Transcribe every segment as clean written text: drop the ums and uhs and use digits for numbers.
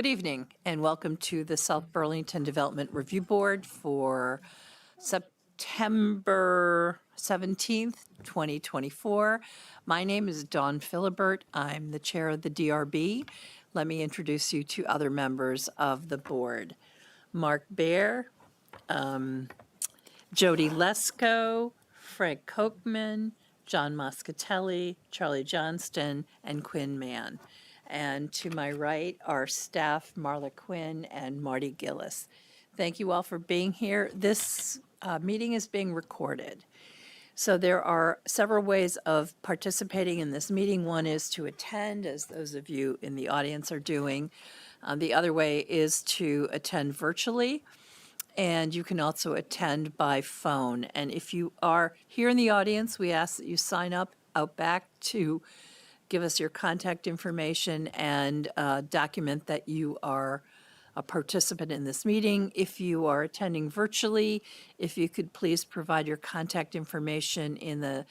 Good evening and welcome to the South Burlington Development Review Board for September 17th, 2024. My name is Dawn Philibert. I'm the chair of the DRB. Let me introduce you to other members of the board. Mark Baer, Jody Lesko, Frank Kochman, John Moscatelli, Charlie Johnston, and Quinn Mann. And to my right are staff Marla Quinn and Marty Gillis. Thank you all for being here. This meeting is being recorded. So there are several ways of participating in this meeting. One is to attend, as those of you in the audience are doing. The other way is to attend virtually. And you can also attend by phone. And if you are here in the audience, we ask that you sign up out back to give us your contact information and document that you are a participant in this meeting. If you are attending virtually, if you could please provide your contact information in the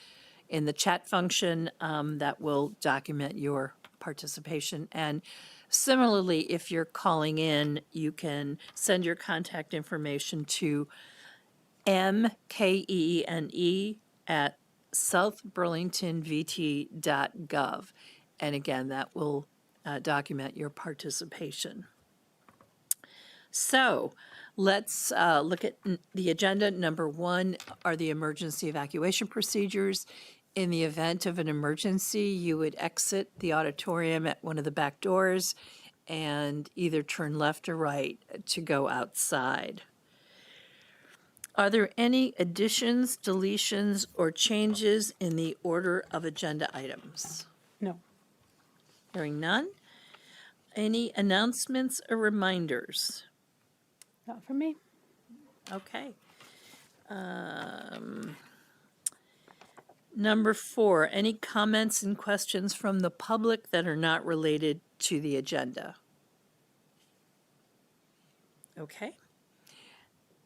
chat function, that will document your participation. And similarly, if you're calling in, you can send your contact information to mkene@southburlingtonvt.gov. And again, that will document your participation. So let's look at the agenda. Number one are the emergency evacuation procedures. In the event of an emergency, you would exit the auditorium at one of the back doors and either turn left or right to go outside. Are there any additions, deletions, or changes in the order of agenda items? No. Hearing none. Any announcements or reminders? Not for me. Okay. Number 4, any comments and questions from the public that are not related to the agenda? Okay.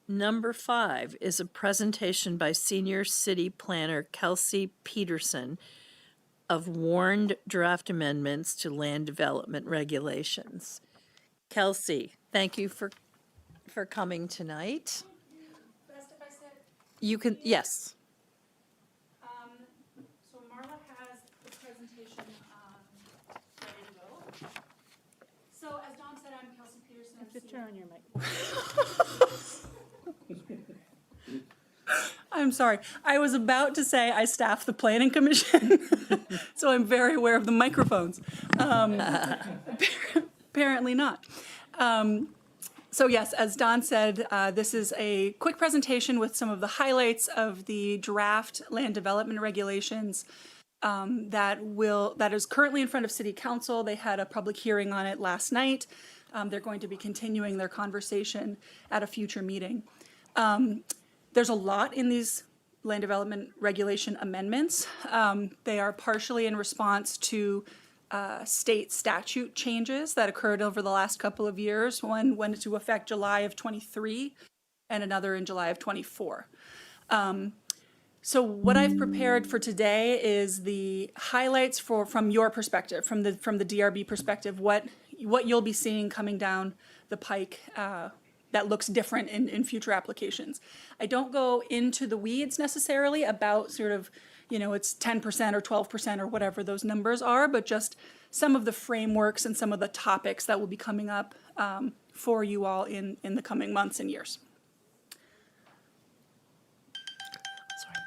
Number 5 is a presentation by Senior City Planner Kelsey Peterson of warned draft amendments to land development regulations. Kelsey, thank you for coming tonight. Best if I said, You can, yes. so Marla has the presentation ready to go. So as Dawn said, I'm Kelsey Peterson. I'm Just turn on your mic. I'm sorry. I was about to say I staff the Planning Commission, so I'm very aware of the microphones. Apparently not. So yes, as Dawn said, this is a quick presentation with some of the highlights of the draft land development regulations that is currently in front of City Council. They had a public hearing on it last night. They're going to be continuing their conversation at a future meeting. There's a lot in these land development regulation amendments. They are partially in response to state statute changes that occurred over the last couple of years. One went into effect July of 23 and another in July of 24. So what I've prepared for today is the highlights from your perspective, from the DRB perspective, what you'll be seeing coming down the pike that looks different in future applications. I don't go into the weeds necessarily about sort of, it's 10% or 12% or whatever those numbers are, but just some of the frameworks and some of the topics that will be coming up for you all in the coming months and years. Sorry.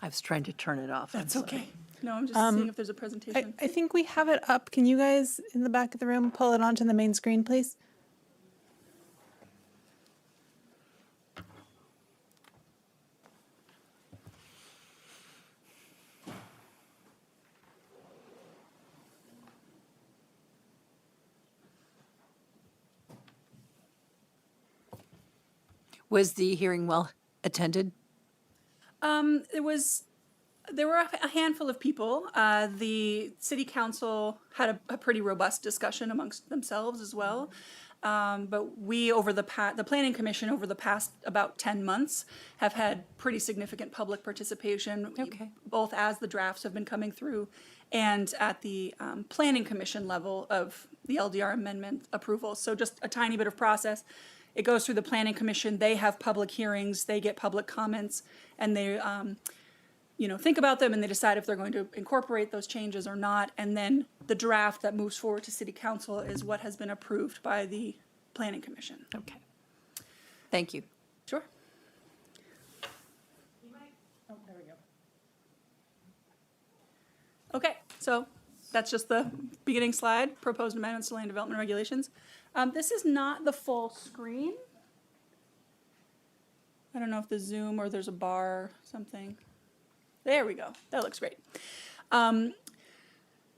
I was trying to turn it off. That's okay. No, I'm just seeing if there's a presentation. I think we have it up. Can you guys in the back of the room pull it onto the main screen, please? Was the hearing well attended? There were a handful of people. The city council had a pretty robust discussion amongst themselves as well. But we, the planning commission over the past about 10 months have had pretty significant public participation, Okay. both as the drafts have been coming through and at the planning commission level of, the LDR amendment approval. So just a tiny bit of process. It goes through the Planning Commission. They have public hearings. They get public comments, and they think about them, and they decide if they're going to incorporate those changes or not. And then the draft that moves forward to City Council is what has been approved by the Planning Commission. Okay. Thank you. Sure. Okay, so that's just the beginning slide, proposed amendments to land development regulations. This is not the full screen. I don't know if the Zoom or there's a bar or something. There we go. That looks great.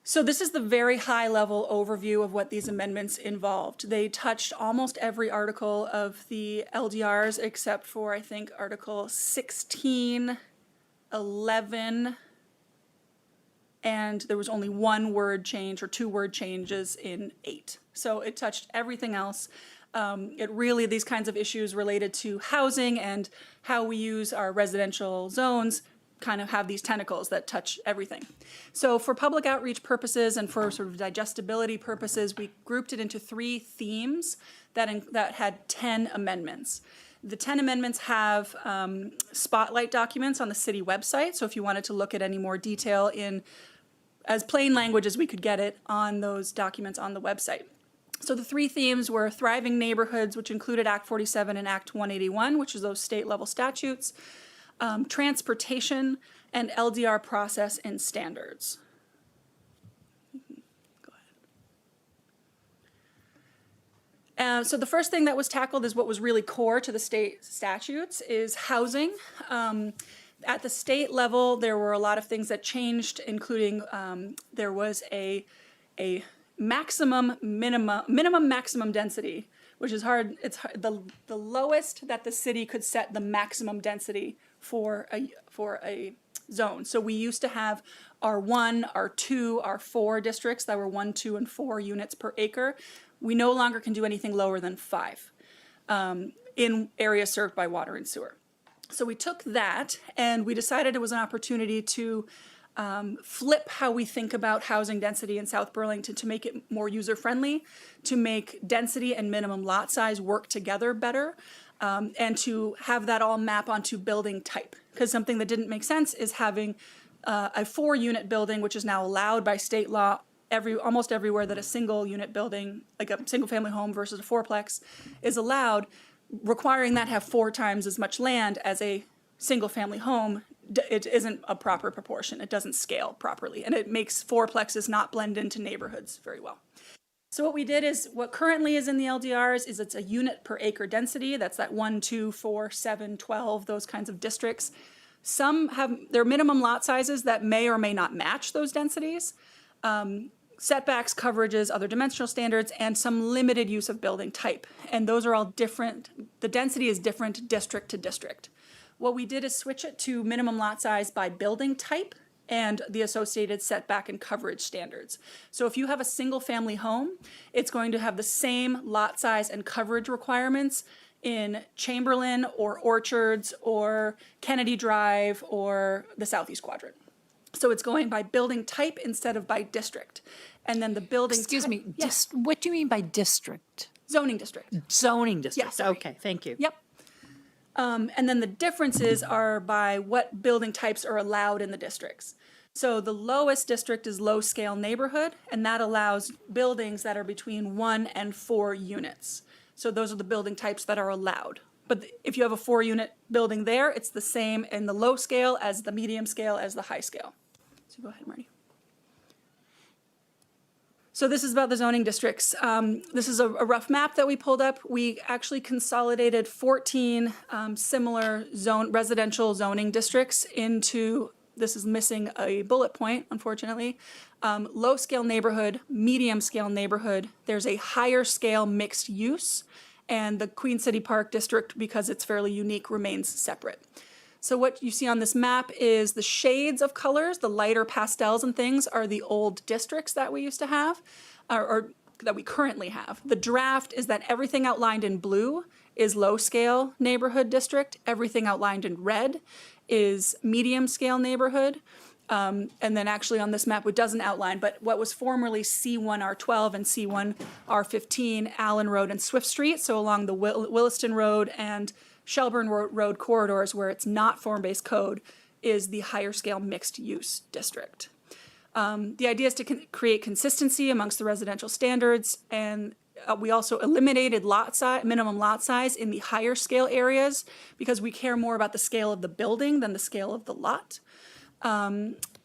So this is the very high level overview of what these amendments involved. They touched almost every article of the LDRs except for, I think, Article 16, 11, and there was only one word change or two word changes in 8. So it touched everything else. These kinds of issues related to housing and how we use our residential zones kind of have these tentacles that touch everything. So for public outreach purposes and for sort of digestibility purposes, we grouped it into 3 themes that had 10 amendments. The 10 amendments have spotlight documents on the city website. So if you wanted to look at any more detail in as plain language as we could get it on those documents on the website. So the 3 themes were thriving neighborhoods, which included Act 47 and Act 181, which is those state level statutes, transportation, and LDR process and standards. Go ahead. So the first thing that was tackled is what was really core to the state statutes is housing. At the state level, there were a lot of things that changed, including there was a maximum density, which is hard. It's hard, the lowest that the city could set the maximum density for a zone. So we used to have R1, R2, R4 districts that were 1, 2, and 4 units per acre. We no longer can do anything lower than 5 in areas served by water and sewer. So we took that and we decided it was an opportunity to flip how we think about housing density in South Burlington to make it more user-friendly, to make density and minimum lot size work together better, and to have that all map onto building type. Because something that didn't make sense is having a 4-unit building, which is now allowed by state law almost everywhere that a single-unit building, like a single-family home versus a 4-plex, is allowed, requiring that have 4 times as much land as a single-family home. It isn't a proper proportion. It doesn't scale properly, and it makes 4-plexes not blend into neighborhoods very well. So what we did is, what currently is in the LDRs is it's a unit per acre density. That's that 1, 2, 4, 7, 12, those kinds of districts. Some have their minimum lot sizes that may or may not match those densities. Setbacks, coverages, other dimensional standards, and some limited use of building type. And those are all different. The density is different district to district. What we did is switch it to minimum lot size by building type and the associated setback and coverage standards. So if you have a single family home, it's going to have the same lot size and coverage requirements in Chamberlain or Orchards or Kennedy Drive or the Southeast Quadrant. So it's going by building type instead of by district. And then the building Excuse me, Yes. what do you mean by district? Zoning district. Zoning district. Yes, sorry. Okay, thank you. Yep. And then the differences are by what building types are allowed in the districts. So the lowest district is low scale neighborhood, and that allows buildings that are between 1 and 4 units. So those are the building types that are allowed. But if you have a 4-unit building there, it's the same in the low scale as the medium scale as the high scale. So go ahead, Marty. So this is about the zoning districts. This is a rough map that we pulled up. We actually consolidated 14 similar residential zoning districts into, this is missing a bullet point, unfortunately, low scale neighborhood, medium scale neighborhood. There's a higher scale mixed use, and the Queen City Park district, because it's fairly unique, remains separate. So what you see on this map is the shades of colors, the lighter pastels and things are the old districts that we used to have, or that we currently have. The draft is that everything outlined in blue is low scale neighborhood district. Everything outlined in red is medium scale neighborhood. And then actually on this map, it doesn't outline, but what was formerly C1R12 and C1R15, Allen Road and Swift Street, so along the Williston Road and Shelburne Road corridors where it's not form-based code, is the higher scale mixed use district. The idea is to create consistency amongst the residential standards, and we also eliminated minimum lot size in the higher scale areas because we care more about the scale of the building than the scale of the lot.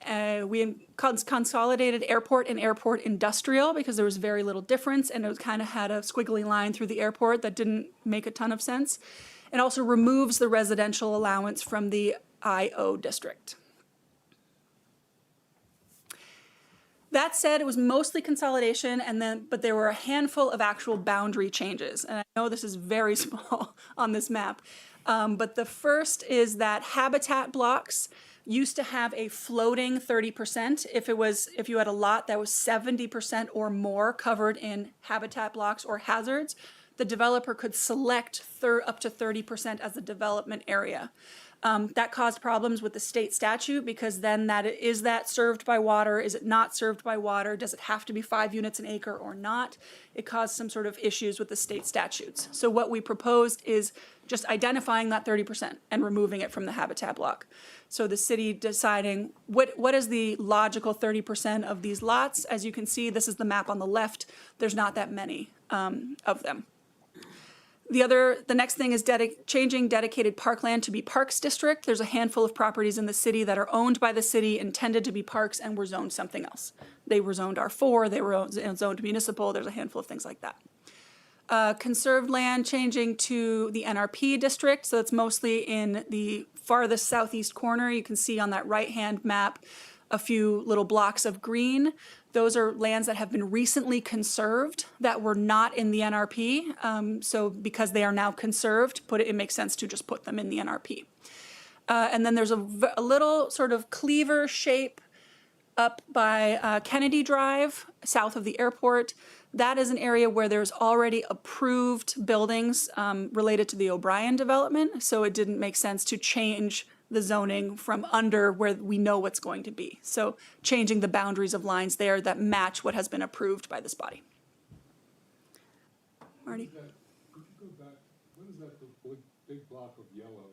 We consolidated airport and airport industrial because there was very little difference, and it kind of had a squiggly line through the airport that didn't make a ton of sense. It also removes the residential allowance from the IO district. That said, it was mostly consolidation, but there were a handful of actual boundary changes. And I know this is very small on this map, but the first is that habitat blocks used to have a floating 30%. If you had a lot that was 70% or more covered in habitat blocks or hazards, the developer could select up to 30% as a development area. That caused problems with the state statute because then is that served by water? Is it not served by water? Does it have to be 5 units an acre or not? It caused some sort of issues with the state statutes. So what we proposed is just identifying that 30% and removing it from the habitat block. So the city deciding what is the logical 30% of these lots. As you can see, this is the map on the left. There's not that many of them. The next thing is changing dedicated parkland to be parks district. There's a handful of properties in the city that are owned by the city, intended to be parks, and were zoned something else. They were zoned R4, they were zoned municipal, there's a handful of things like that. Conserved land changing to the NRP district, so it's mostly in the farthest southeast corner. You can see on that right-hand map a few little blocks of green. Those are lands that have been recently conserved that were not in the NRP. So because they are now conserved, it makes sense to just put them in the NRP. And then there's a little sort of cleaver shape up by Kennedy Drive, south of the airport. That is an area where there's already approved buildings related to the O'Brien development. So it didn't make sense to change the zoning from under where we know what's going to be. So changing the boundaries of lines there that match what has been approved by this body. Marty? Could you go back, when is that big block of yellow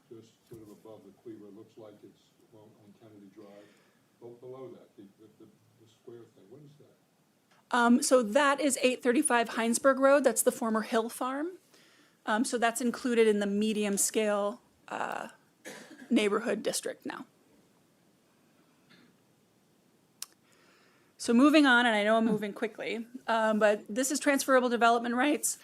just sort of above the cleaver? It looks like it's on Kennedy Drive. Below that, the square thing, what is that? So that is 835 Hinesburg Road. That's the former Hill Farm. So that's included in the medium scale neighborhood district now. So moving on, and I know I'm moving quickly, but this is transferable development rights.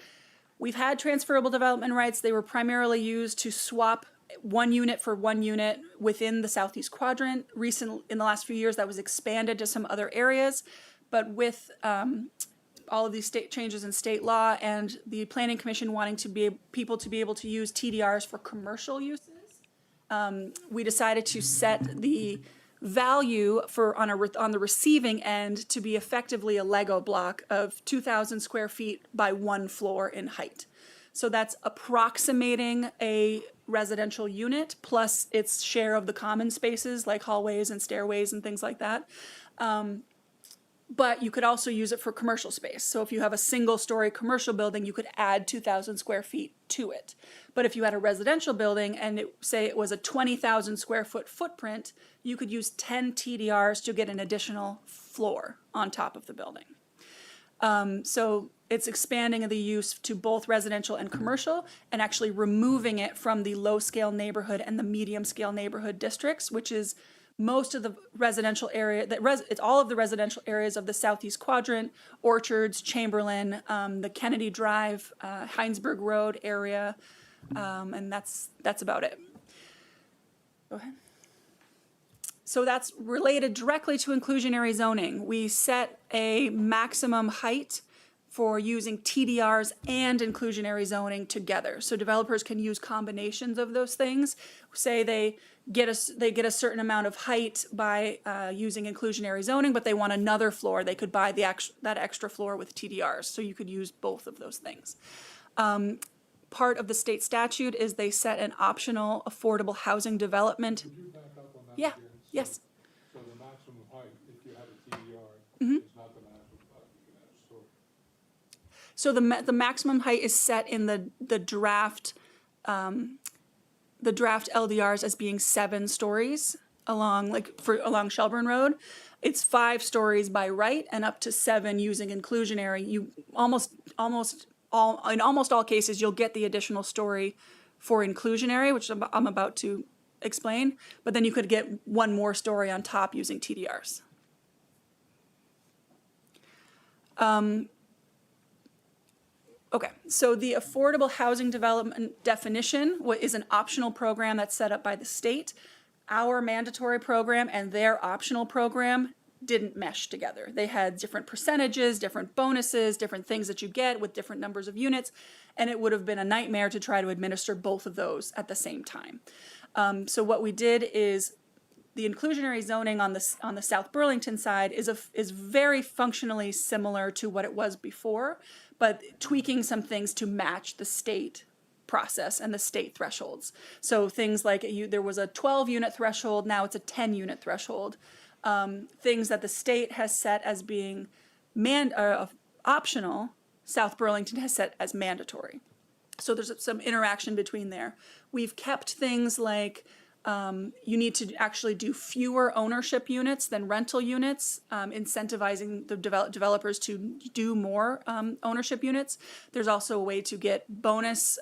We've had transferable development rights. They were primarily used to swap 1 unit for 1 unit within the southeast quadrant. In the last few years, that was expanded to some other areas, but with all of these state changes in state law and the Planning Commission wanting people to be able to use TDRs for commercial uses, we decided to set the value on the receiving end to be effectively a Lego block of 2,000 square feet by 1 floor in height. So that's approximating a residential unit plus its share of the common spaces like hallways and stairways and things like that. But you could also use it for commercial space. So if you have a single-story commercial building, you could add 2,000 square feet to it. But if you had a residential building and say it was a 20,000 square foot footprint, you could use 10 TDRs to get an additional floor on top of the building. So it's expanding the use to both residential and commercial and actually removing it from the low-scale neighborhood and the medium-scale neighborhood districts, which is most of the residential area, it's all of the residential areas of the southeast quadrant, Orchards, Chamberlain, the Kennedy Drive, Hinesburg Road area, and that's about it. Go ahead. So that's related directly to inclusionary zoning. We set a maximum height for using TDRs and inclusionary zoning together. So developers can use combinations of those things. Say they get a certain amount of height by using inclusionary zoning, but they want another floor. They could buy that extra floor with TDRs. So you could use both of those things. Part of the state statute is they set an optional affordable housing development. Could you back up on that Yeah, again? yes. height, if you have a TDR, Mm-hmm. is not the maximum height you can have stored. So the maximum height is set in the draft LDRs as being 7 stories along Shelburne Road. It's 5 stories by right and up to 7 using inclusionary. You in almost all cases you'll get the additional story for inclusionary, which I'm about to explain. But then you could get one more story on top using TDRs. Okay, so the affordable housing development definition is an optional program that's set up by the state. Our mandatory program and their optional program didn't mesh together. They had different percentages, different bonuses, different things that you get with different numbers of units, and it would have been a nightmare to try to administer both of those at the same time. So what we did is the inclusionary zoning on the South Burlington side is very functionally similar to what it was before, but tweaking some things to match the state process and the state thresholds. So things like there was a 12-unit threshold, now it's a 10-unit threshold. Things that the state has set as being optional, South Burlington has set as mandatory. So there's some interaction between there. We've kept things like you need to actually do fewer ownership units than rental units, incentivizing the developers to do more ownership units. There's also a way to get bonus,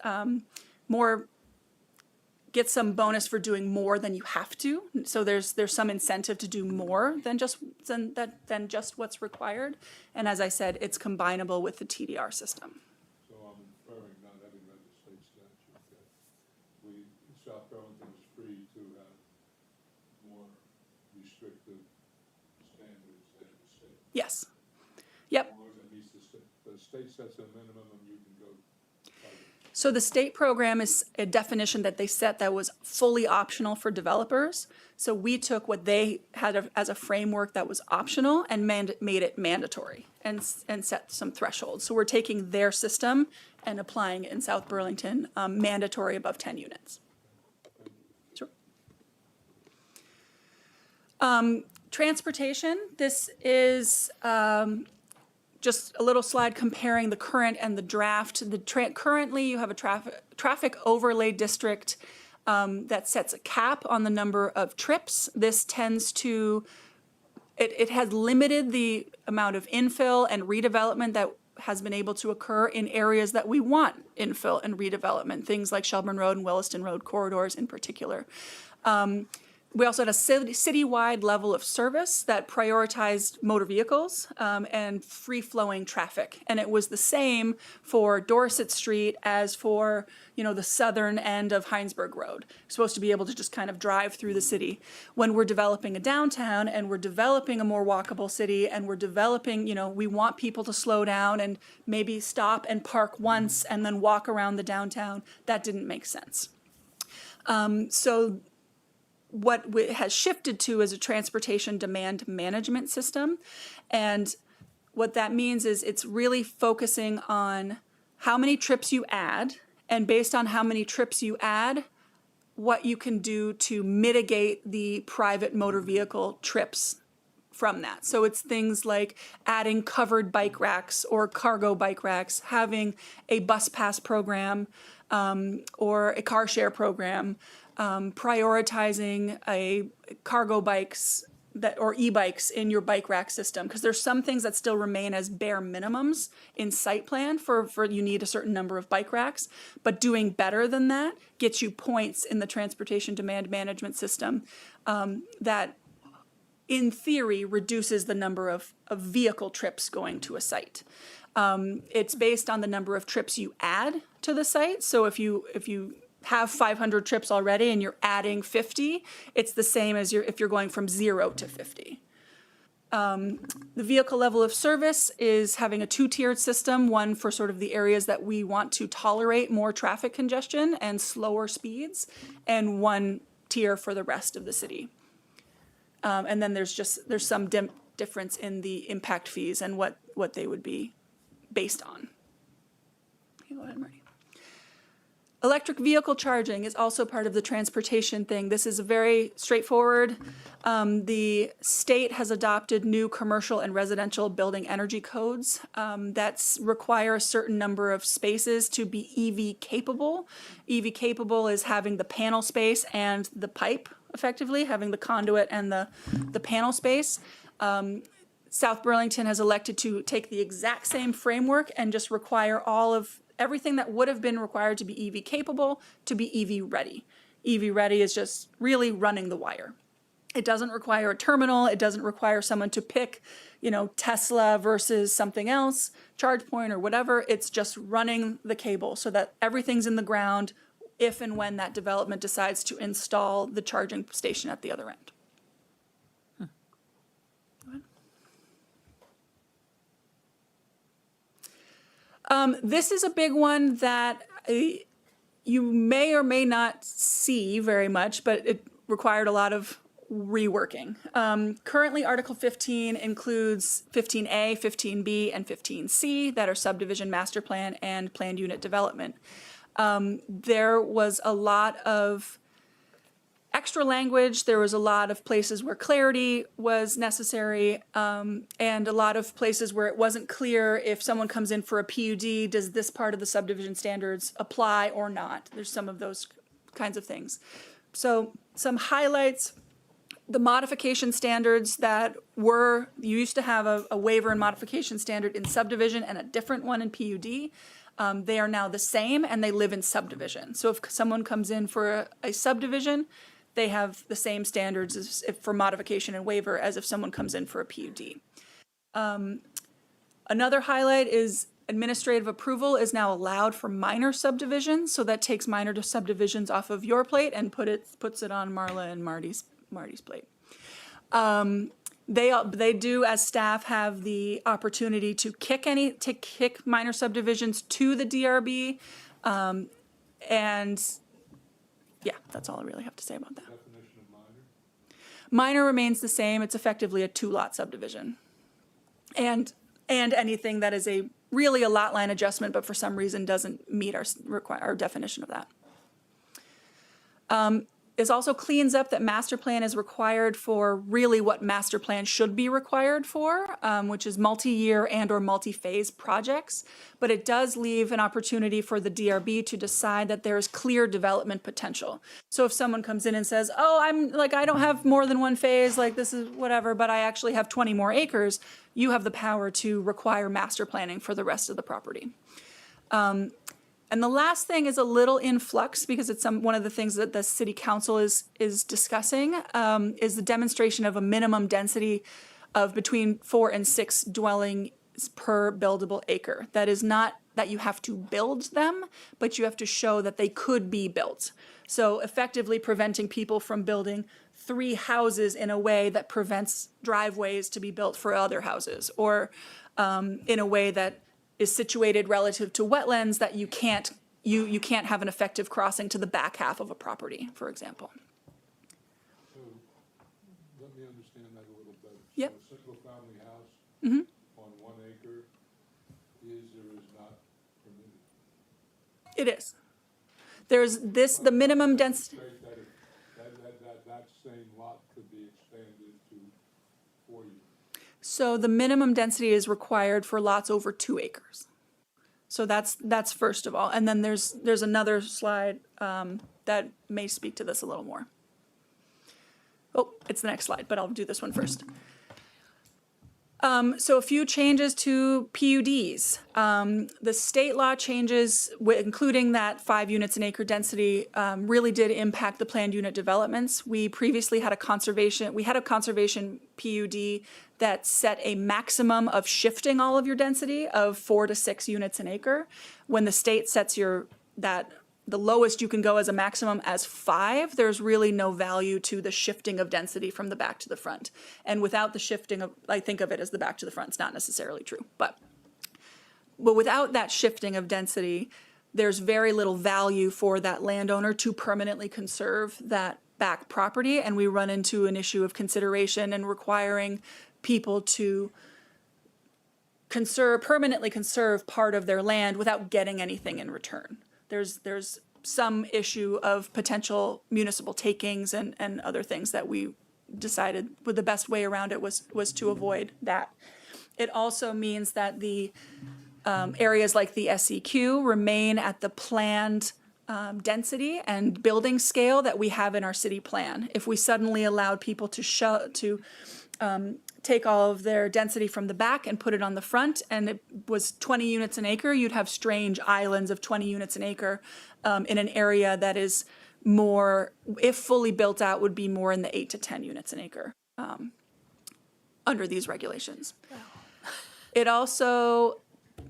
get some bonus for doing more than you have to. So there's some incentive to do more than just what's required. And as I said, it's combinable with the TDR system. So I'm inferring, not having read the state statute, that South Burlington is free to have more restrictive standards than the state. Yes. Yep. As long as it meets the state sets a minimum and you can go tighter. So the state program is a definition that they set that was fully optional for developers. So we took what they had as a framework that was optional and made it mandatory and set some thresholds. So we're taking their system and applying it in South Burlington, mandatory above 10 units. Sure. Transportation, this is just a little slide comparing the current and the draft. Currently, you have a traffic overlay district that sets a cap on the number of trips. This tends to, it has limited the amount of infill and redevelopment that has been able to occur in areas that we want infill and redevelopment, things like Shelburne Road and Williston Road corridors in particular. We also had a citywide level of service that prioritized motor vehicles and free-flowing traffic. And it was the same for Dorset Street as for, the southern end of Hinesburg Road. You're supposed to be able to just kind of drive through the city. When we're developing a downtown and we're developing a more walkable city and we're developing, we want people to slow down and maybe stop and park once and then walk around the downtown, that didn't make sense. So what has shifted to is a transportation demand management system. And what that means is it's really focusing on how many trips you add, and based on how many trips you add, what you can do to mitigate the private motor vehicle trips from that. So it's things like adding covered bike racks or cargo bike racks, having a bus pass program or a car share program, prioritizing a cargo bikes or e-bikes in your bike rack system, because there's some things that still remain as bare minimums in site plan for you need a certain number of bike racks, but doing better than that gets you points in the transportation demand management system that in theory reduces the number of vehicle trips going to a site. It's based on the number of trips you add to the site. So if you have 500 trips already and you're adding 50, it's the same as if you're going from 0 to 50. The vehicle level of service is having a 2-tiered system, one for sort of the areas that we want to tolerate more traffic congestion and slower speeds, and one tier for the rest of the city. And then there's some difference in the impact fees and what they would be based on. Okay, go ahead, Marty. Electric vehicle charging is also part of the transportation thing. This is very straightforward. The state has adopted new commercial and residential building energy codes that require a certain number of spaces to be EV capable. EV capable is having the panel space and the pipe, effectively, having the conduit and the panel space. South Burlington has elected to take the exact same framework and just require all of everything that would have been required to be EV capable to be EV ready. EV ready is just really running the wire. It doesn't require a terminal. It doesn't require someone to pick, Tesla versus something else, ChargePoint or whatever. It's just running the cable so that everything's in the ground if and when that development decides to install the charging station at the other end. This is a big one that you may or may not see very much, but it required a lot of reworking. Currently, Article 15 includes 15A, 15B, and 15C that are subdivision master plan and planned unit development. There was a lot of extra language. There was a lot of places where clarity was necessary, and a lot of places where it wasn't clear if someone comes in for a PUD, does this part of the subdivision standards apply or not? There's some of those kinds of things. So some highlights, the modification standards that you used to have a waiver and modification standard in subdivision and a different one in PUD. They are now the same and they live in subdivision. So if someone comes in for a subdivision, they have the same standards as for modification and waiver as if someone comes in for a PUD. Another highlight is administrative approval is now allowed for minor subdivisions. So that takes minor subdivisions off of your plate and puts it on Marla and Marty's plate. They do, as staff, have the opportunity to kick minor subdivisions to the DRB, and yeah, that's all I really have to say about that. Definition of minor? Minor remains the same. It's effectively a 2-lot subdivision, and anything that is really a lot line adjustment, but for some reason doesn't meet our definition of that. It also cleans up that master plan is required for really what master plan should be required for, which is multi-year and or multi-phase projects. But it does leave an opportunity for the DRB to decide that there is clear development potential. So if someone comes in and says, oh, I don't have more than one phase, this is whatever, but I actually have 20 more acres, you have the power to require master planning for the rest of the property. And the last thing is a little in flux because it's one of the things that the city council is discussing is the demonstration of a minimum density of between 4 and 6 dwellings per buildable acre. That is not that you have to build them, but you have to show that they could be built. So effectively preventing people from building 3 houses in a way that prevents driveways to be built for other houses, or in a way that is situated relative to wetlands that you can't have an effective crossing to the back half of a property, for example. So, let me understand that a little better. Yep. So a single-family house on 1 acre is or is not permitted? It is. There's the minimum density. That same lot could be expanded to 4 units. So the minimum density is required for lots over 2 acres. So that's first of all. And then there's another slide that may speak to this a little more. Oh, it's the next slide, but I'll do this one first. So a few changes to PUDs. The state law changes, including that 5 units an acre density, really did impact the planned unit developments. We previously had a conservation PUD that set a maximum of shifting all of your density of 4 to 6 units an acre. When the state sets the lowest you can go as a maximum as 5, there's really no value to the shifting of density from the back to the front. And without the shifting I think of it as the back to the front. It's not necessarily true, but without that shifting of density, there's very little value for that landowner to permanently conserve that back property. And we run into an issue of consideration and requiring people to permanently conserve part of their land without getting anything in return. There's some issue of potential municipal takings and other things that we decided with the best way around it was to avoid that. It also means that the areas like the SEQ remain at the planned density and building scale that we have in our city plan. If we suddenly allowed people to take all of their density from the back and put it on the front, and it was 20 units an acre, you'd have strange islands of 20 units an acre in an area that is more, if fully built out, would be more in the 8 to 10 units an acre under these regulations. It also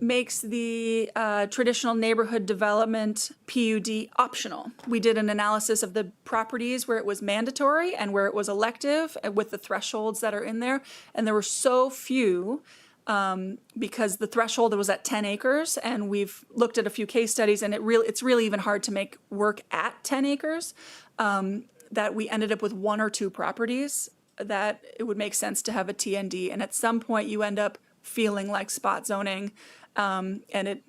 makes the traditional neighborhood development PUD optional. We did an analysis of the properties where it was mandatory and where it was elective with the thresholds that are in there. And there were so few because the threshold was at 10 acres. And we've looked at a few case studies, and it's really even hard to make work at 10 acres that we ended up with 1 or 2 properties that it would make sense to have a TND. And at some point you end up feeling like spot zoning. And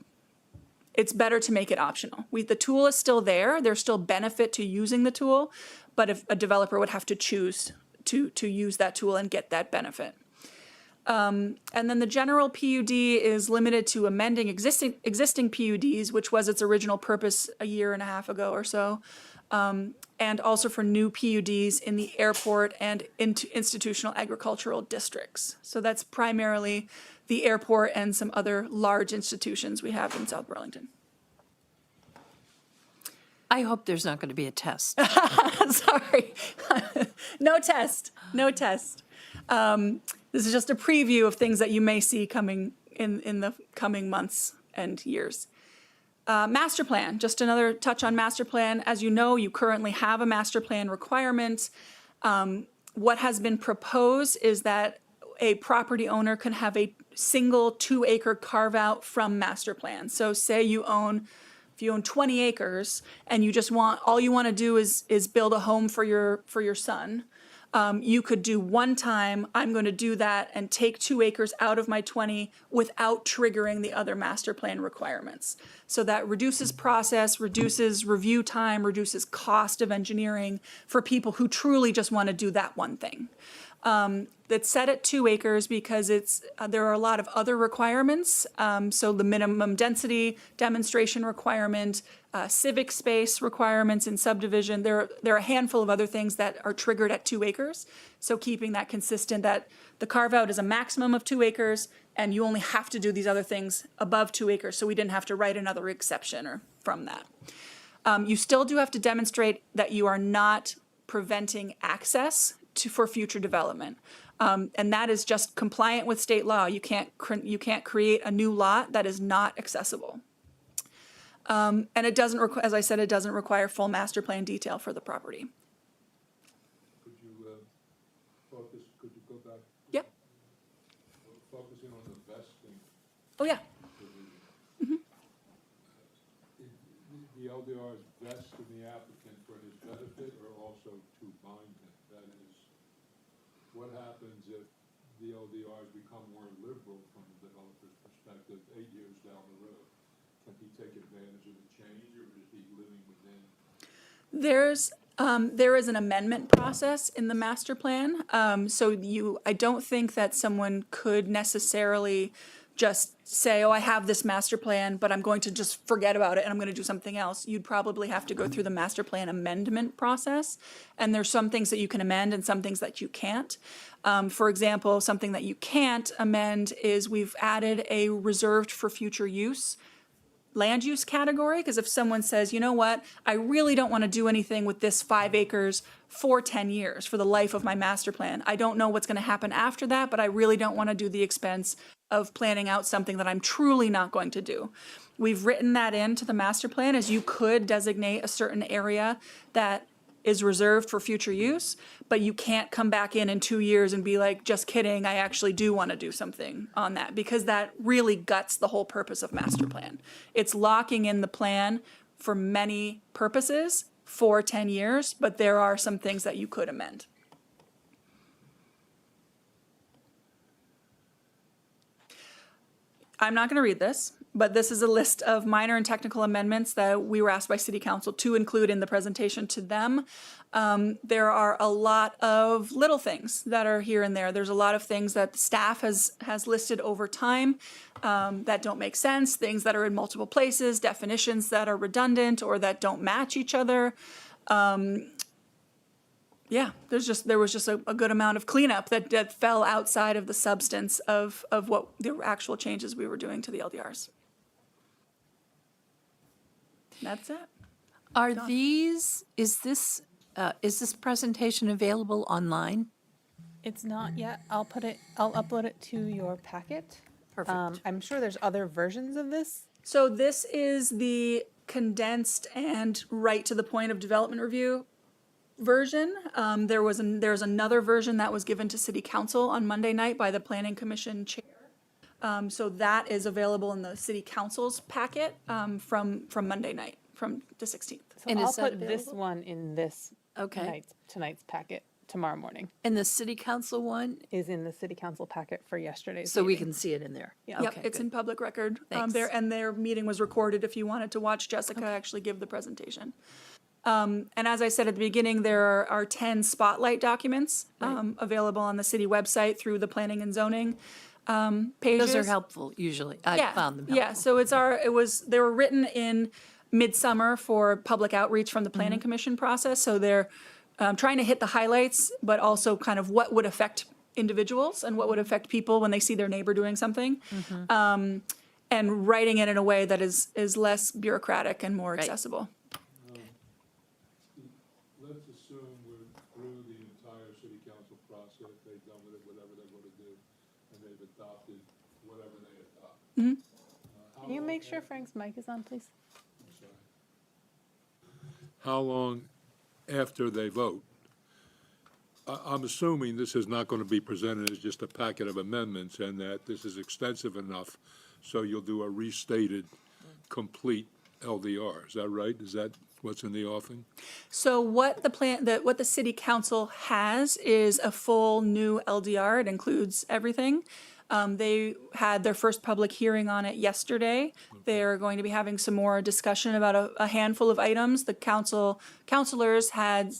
it's better to make it optional. The tool is still there. There's still benefit to using the tool, but if a developer would have to choose to use that tool and get that benefit. And then the general PUD is limited to amending existing PUDs, which was its original purpose a year and a half ago or so, and also for new PUDs in the airport and into institutional agricultural districts. So that's primarily the airport and some other large institutions we have in South Burlington. I hope there's not going to be a test. Sorry. No test. This is just a preview of things that you may see coming in the coming months and years. Master plan, just another touch on master plan. As you know, you currently have a master plan requirement. What has been proposed is that a property owner can have a single 2-acre carve out from master plan. So say if you own 20 acres and all you want to do is build a home for your son. You could do one time, I'm going to do that and take 2 acres out of my 20 without triggering the other master plan requirements. So that reduces process, reduces review time, reduces cost of engineering for people who truly just want to do that one thing. It's set at 2 acres because there are a lot of other requirements. So the minimum density demonstration requirement, civic space requirements in subdivision. There are a handful of other things that are triggered at 2 acres. So keeping that consistent, that the carve out is a maximum of 2 acres and you only have to do these other things above 2 acres. So we didn't have to write another exception from that. You still do have to demonstrate that you are not preventing access for future development. And that is just compliant with state law. You can't create a new lot that is not accessible. And it doesn't, as I said, it doesn't require full master plan detail for the property. Could you go back? Yep. Focusing on the vesting Oh, yeah. provision. The LDRs vest in the applicant for his benefit or also to bind him? That is, what happens if the LDRs become more liberal from the developer's perspective 8 years down the road? Can he take advantage of the change, or is he living within? There is an amendment process in the master plan. I don't think that someone could necessarily just say, oh, I have this master plan, but I'm going to just forget about it and I'm going to do something else. You'd probably have to go through the master plan amendment process. And there's some things that you can amend and some things that you can't. For example, something that you can't amend is we've added a reserved for future use land use category, because if someone says, you know what, I really don't want to do anything with this 5 acres for 10 years, for the life of my master plan. I don't know what's going to happen after that, but I really don't want to do the expense of planning out something that I'm truly not going to do. We've written that into the master plan as you could designate a certain area that is reserved for future use, but you can't come back in 2 years and be like, just kidding, I actually do want to do something on that, because that really guts the whole purpose of master plan. It's locking in the plan for many purposes for 10 years, but there are some things that you could amend. I'm not going to read this, but this is a list of minor and technical amendments that we were asked by City Council to include in the presentation to them. There are a lot of little things that are here and there. There's a lot of things that the staff has listed over time that don't make sense, things that are in multiple places, definitions that are redundant or that don't match each other. Yeah, there was just a good amount of cleanup that fell outside of the substance of what the actual changes we were doing to the LDRs. That's it. Are these, is this presentation available online? It's not yet. I'll upload it to your packet. Perfect. I'm sure there's other versions of this. So this is the condensed and right to the point of development review version. There's another version that was given to City Council on Monday night by the Planning Commission chair. So that is available in the City Council's packet from Monday night, from the 16th. So And I'll is that put this available? one in this Okay. tonight's packet tomorrow morning. And the city council one, Is in the city council packet for yesterday's so we meeting. can see it in there? Yeah. Yep, Okay, it's good. in public record. Thanks. Their meeting was recorded if you wanted to watch Jessica actually give the presentation. And as I said at the beginning, there are 10 spotlight documents available on the city website through the planning and zoning pages. Those are helpful usually. I found them helpful. Yeah, so they were written in midsummer for public outreach from the Mm-hmm. planning commission process. So they're trying to hit the highlights, but also kind of what would affect individuals and what would affect people when they see their neighbor doing something. Mm-hmm. And writing it in a way that is less bureaucratic and more Right. accessible. Let's assume we're through the entire city council process, they've done with it whatever they want to do, and they've adopted whatever they adopt. Can you make sure Frank's mic is on, please? How long after they vote? I'm assuming this is not going to be presented as just a packet of amendments and that this is extensive enough, so you'll do a restated, complete LDR. Is that right? Is that what's in the offing? So what the city council has is a full new LDR. It includes everything. They had their first public hearing on it yesterday. They're going to be having some more discussion about a handful of items. The councilors had,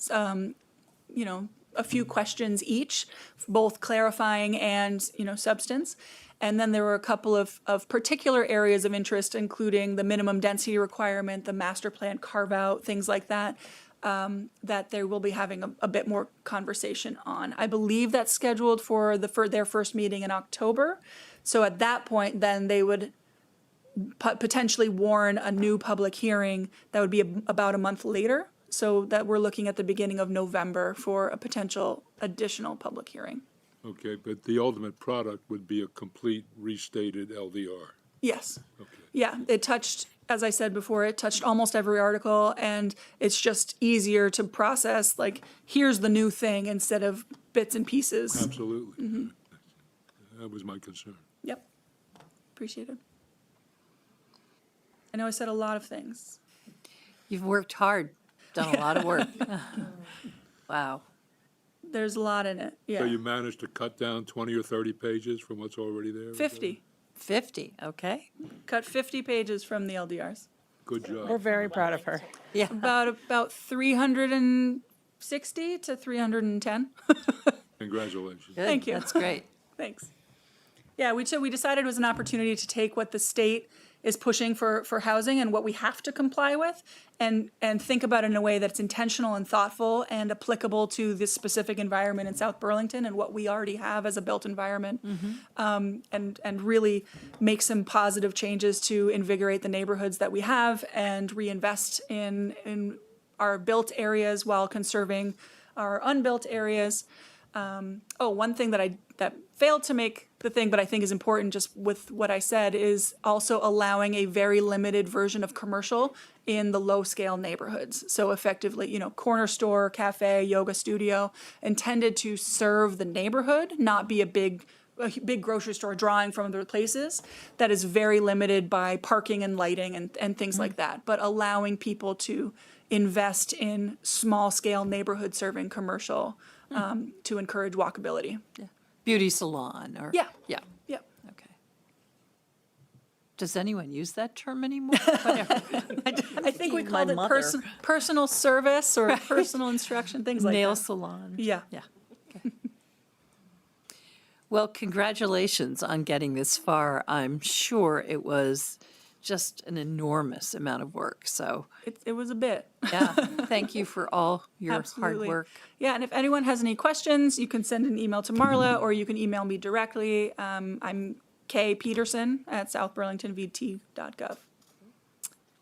a few questions each, both clarifying and, substance. And then there were a couple of particular areas of interest, including the minimum density requirement, the master plan carve-out, things like that, that they will be having a bit more conversation on. I believe that's scheduled for their first meeting in October. So at that point, then they would potentially warn a new public hearing that would be about a month later. So that we're looking at the beginning of November for a potential additional public hearing. Okay, but the ultimate product would be a complete restated LDR. Yes. Okay. Yeah, it touched, as I said before, it touched almost every article, and it's just easier to process, like, here's the new thing instead of bits and pieces. Absolutely. That was my concern. Yep. Appreciate it. I know I said a lot of things. You've worked hard, done a lot of work. Wow. There's a lot in it, So you yeah. managed to cut down 20 or 30 pages from what's already there? Is that- 50. 50, okay. Cut 50 pages from the LDRs. Good job. We're very proud of her. Yeah. About 360 to 310. Congratulations. Good. Thank you. That's great. Thanks. Yeah, we decided it was an opportunity to take what the state is pushing for housing and what we have to comply with and think about it in a way that's intentional and thoughtful and applicable to this specific environment in South Burlington and what we already have as a built environment. And really make some positive changes to invigorate the neighborhoods that we have and reinvest in our built areas while conserving our unbuilt areas. One thing that failed to make the thing, but I think is important just with what I said, is also allowing a very limited version of commercial in the low-scale neighborhoods. So effectively, corner store, cafe, yoga studio, intended to serve the neighborhood, not be a big grocery store drawing from other places that is very limited by parking and lighting and things like that, but allowing people to invest in small-scale neighborhood-serving commercial to encourage walkability. Beauty salon or? Yeah. Yeah, Yep. okay. Does anyone use that term anymore? Whatever. I think we My called it mother. personal service or personal instruction, things like Nail that. salon. Yeah. Yeah. Okay. Well, congratulations on getting this far. I'm sure it was just an enormous amount of work. So, It was a bit. yeah, thank you for all your hard Absolutely. work. Yeah, and if anyone has any questions, you can send an email to Marla or you can email me directly. I'm Kay Peterson at southburlingtonvt.gov.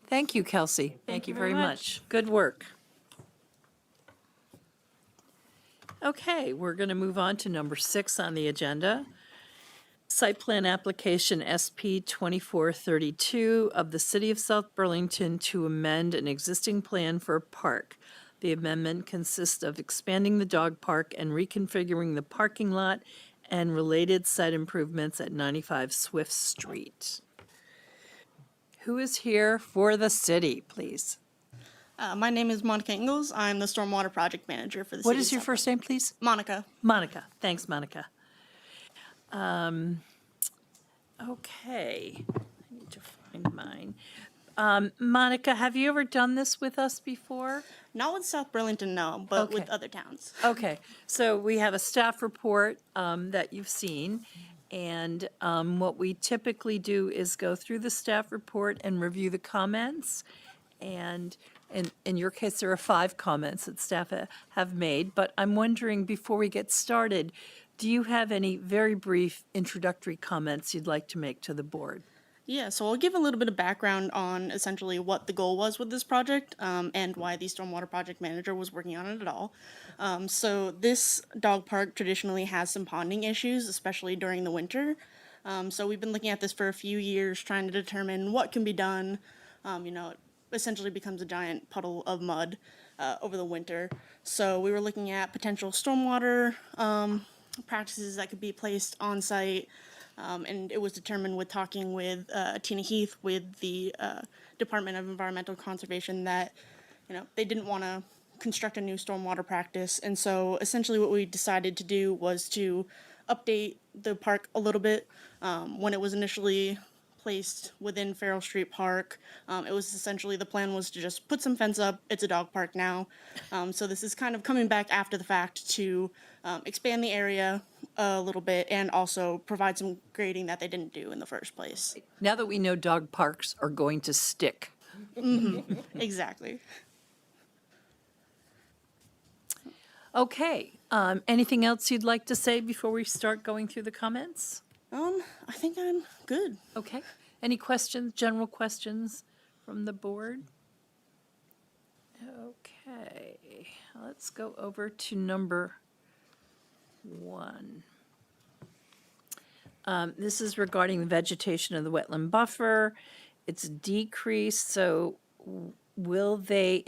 Thank you, Kelsey. Thank you very much. Good work. Okay, we're going to move on to number 6 on the agenda. Site plan application SP 2432 of the City of South Burlington to amend an existing plan for a park. The amendment consists of expanding the dog park and reconfiguring the parking lot and related site improvements at 95 Swift Street. Who is here for the city, please? My name is Monica Ingalls. I'm the Stormwater Project Manager for the What city. is your first name, please? Monica. Monica. Thanks, Monica. Okay, I need to find mine. Monica, have you ever done this with us before? Not with South Burlington, no, but with Okay. other towns. Okay, so we have a staff report that you've seen, and what we typically do is go through the staff report and review the comments. And in your case, there are 5 comments that staff have made, but I'm wondering, before we get started, do you have any very brief introductory comments you'd like to make to the board? Yeah, so I'll give a little bit of background on essentially what the goal was with this project and why the Stormwater Project Manager was working on it at all. So this dog park traditionally has some ponding issues, especially during the winter. So we've been looking at this for a few years, trying to determine what can be done. It essentially becomes a giant puddle of mud over the winter. So we were looking at potential stormwater practices that could be placed on site. And it was determined with talking with Tina Heath with the Department of Environmental Conservation that, they didn't want to construct a new stormwater practice. And so essentially what we decided to do was to update the park a little bit. When it was initially placed within Farrell Street Park, it was essentially, the plan was to just put some fence up. It's a dog park now. So this is kind of coming back after the fact to expand the area a little bit and also provide some grading that they didn't do in the first place. Now that we know dog parks are going to stick. Exactly. Okay, anything else you'd like to say before we start going through the comments? I think I'm good. Okay, any questions, general questions from the board? Okay, let's go over to number 1. This is regarding the vegetation of the wetland buffer. It's decreased, so will the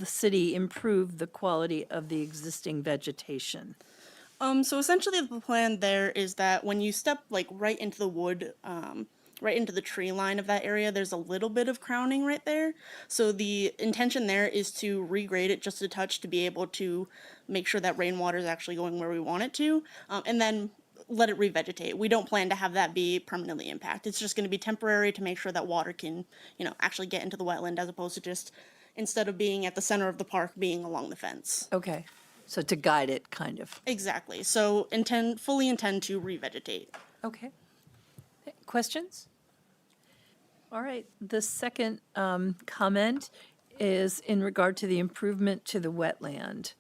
city improve the quality of the existing vegetation? So essentially the plan there is that when you step right into the wood, right into the tree line of that area, there's a little bit of crowning right there. So the intention there is to regrade it just a touch to be able to make sure that rainwater is actually going where we want it to, and then let it revegetate. We don't plan to have that be permanently impacted. It's just going to be temporary to make sure that water can, actually get into the wetland as opposed to just, instead of being at the center of the park, being along the fence. Okay, so to guide it, kind of. Exactly. So fully intend to revegetate. Okay. Questions? All right, the second comment is in regard to the improvement to the wetland.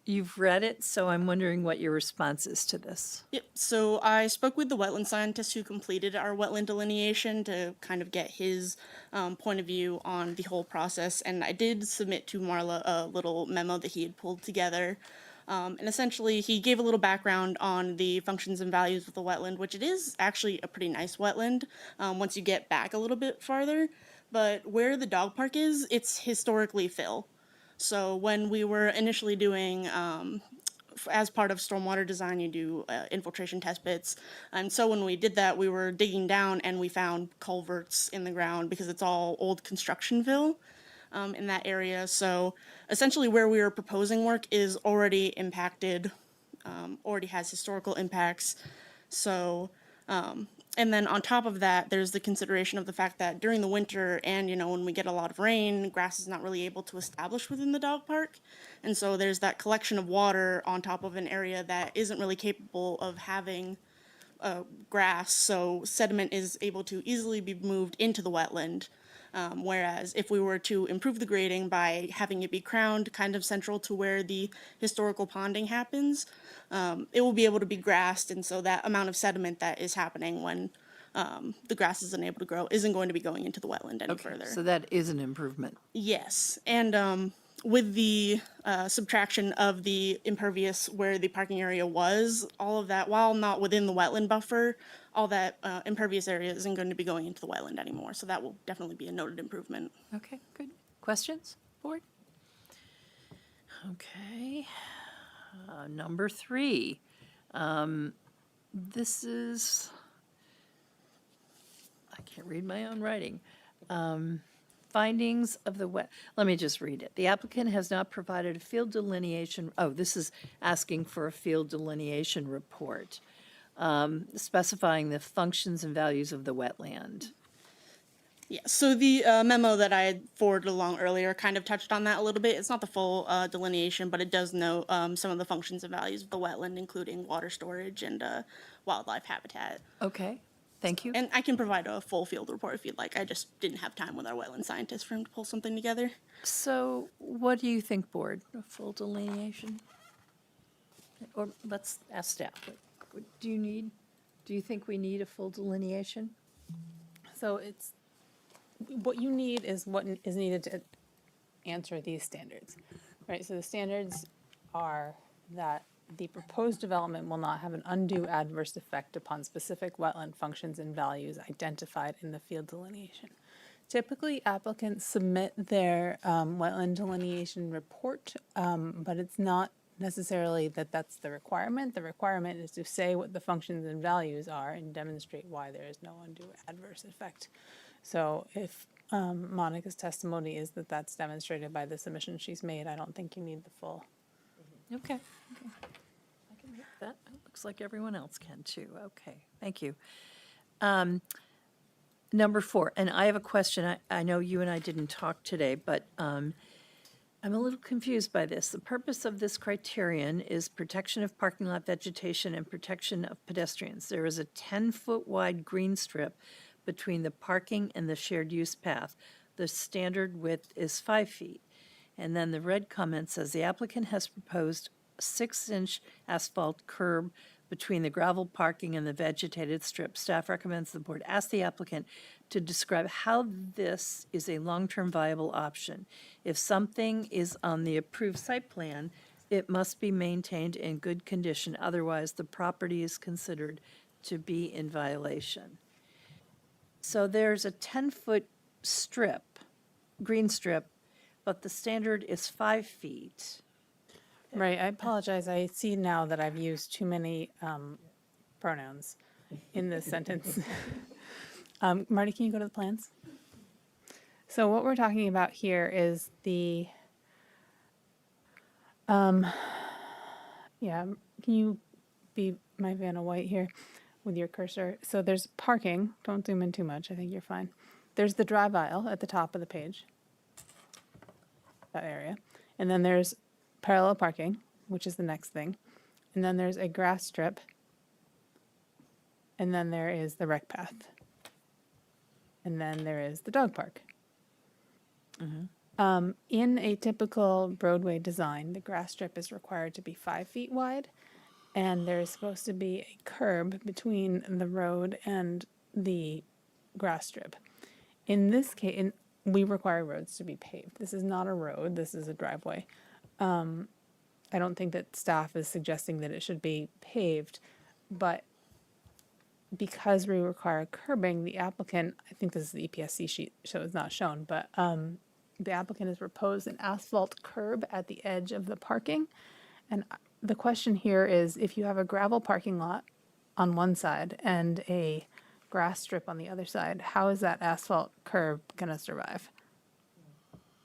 You've read it, so I'm wondering what your response is to this. Yep, so I spoke with the wetland scientist who completed our wetland delineation to kind of get his point of view on the whole process, and I did submit to Marla a little memo that he had pulled together. And essentially, he gave a little background on the functions and values of the wetland, which it is actually a pretty nice wetland once you get back a little bit farther. But where the dog park is, it's historically fill. So when we were initially doing, as part of stormwater design, you do infiltration test pits. And so when we did that, we were digging down and we found culverts in the ground because it's all old construction fill in that area. So essentially where we were proposing work is already impacted, already has historical impacts. So, and then on top of that, there's the consideration of the fact that during the winter and, when we get a lot of rain, grass is not really able to establish within the dog park. And so there's that collection of water on top of an area that isn't really capable of having grass, so sediment is able to easily be moved into the wetland. Whereas if we were to improve the grading by having it be crowned kind of central to where the historical ponding happens, it will be able to be grassed, and so that amount of sediment that is happening when the grass isn't able to grow isn't going to be going into the wetland any further. So that is an improvement. Yes, and with the subtraction of the impervious where the parking area was, all of that, while not within the wetland buffer, all that impervious area isn't going to be going into the wetland anymore. So that will definitely be a noted improvement. Okay, good. Questions, board? Okay. Number 3. This is, I can't read my own writing. Findings of the let me just read it. The applicant has not provided a field delineation, this is asking for a field delineation report, specifying the functions and values of the wetland. Yeah, so the memo that I had forwarded along earlier kind of touched on that a little bit. It's not the full delineation, but it does note some of the functions and values of the wetland, including water storage and wildlife habitat. Okay, thank you. And I can provide a full field report if you'd like. I just didn't have time with our wetland scientist for him to pull something together. So what do you think, board? A full delineation? Or let's ask staff. What do you think we need a full delineation? So it's, what you need is what is needed to answer these standards, right? So the standards are that the proposed development will not have an undue adverse effect upon specific wetland functions and values identified in the field delineation. Typically, applicants submit their wetland delineation report, but it's not necessarily that that's the requirement. The requirement is to say what the functions and values are and demonstrate why there is no undue adverse effect. So if Monica's testimony is that that's demonstrated by the submission she's made, I don't think you need the full. Okay. I can make that. It looks like everyone else can too. Okay, thank you. Number 4, and I have a question. I know you and I didn't talk today, but I'm a little confused by this. The purpose of this criterion is protection of parking lot vegetation and protection of pedestrians. There is a 10-foot wide green strip between the parking and the shared use path. The standard width is 5 feet. And then the red comment says the applicant has proposed a 6-inch asphalt curb between the gravel parking and the vegetated strip. Staff recommends the board ask the applicant to describe how this is a long-term viable option. If something is on the approved site plan, it must be maintained in good condition, otherwise the property is considered to be in violation. So there's a 10-foot strip, green strip, but the standard is 5 feet. Right, I apologize. I see now that I've used too many pronouns in this sentence. Marty, can you go to the plans? So what we're talking about here is the, can you be my Vanna White here with your cursor? So there's parking. Don't zoom in too much. I think you're fine. There's the drive aisle at the top of the page, that area. And then there's parallel parking, which is the next thing. And then there's a grass strip. And then there is the rec path. And then there is the dog park. In a typical roadway design, the grass strip is required to be 5 feet wide. And there's supposed to be a curb between the road and the grass strip. In this case, we require roads to be paved. This is not a road, this is a driveway. I don't think that staff is suggesting that it should be paved, but because we require curbing, the applicant, I think this is the EPSC sheet, so it's not shown, but the applicant has proposed an asphalt curb at the edge of the parking. And the question here is, if you have a gravel parking lot on one side and a grass strip on the other side, how is that asphalt curb going to survive?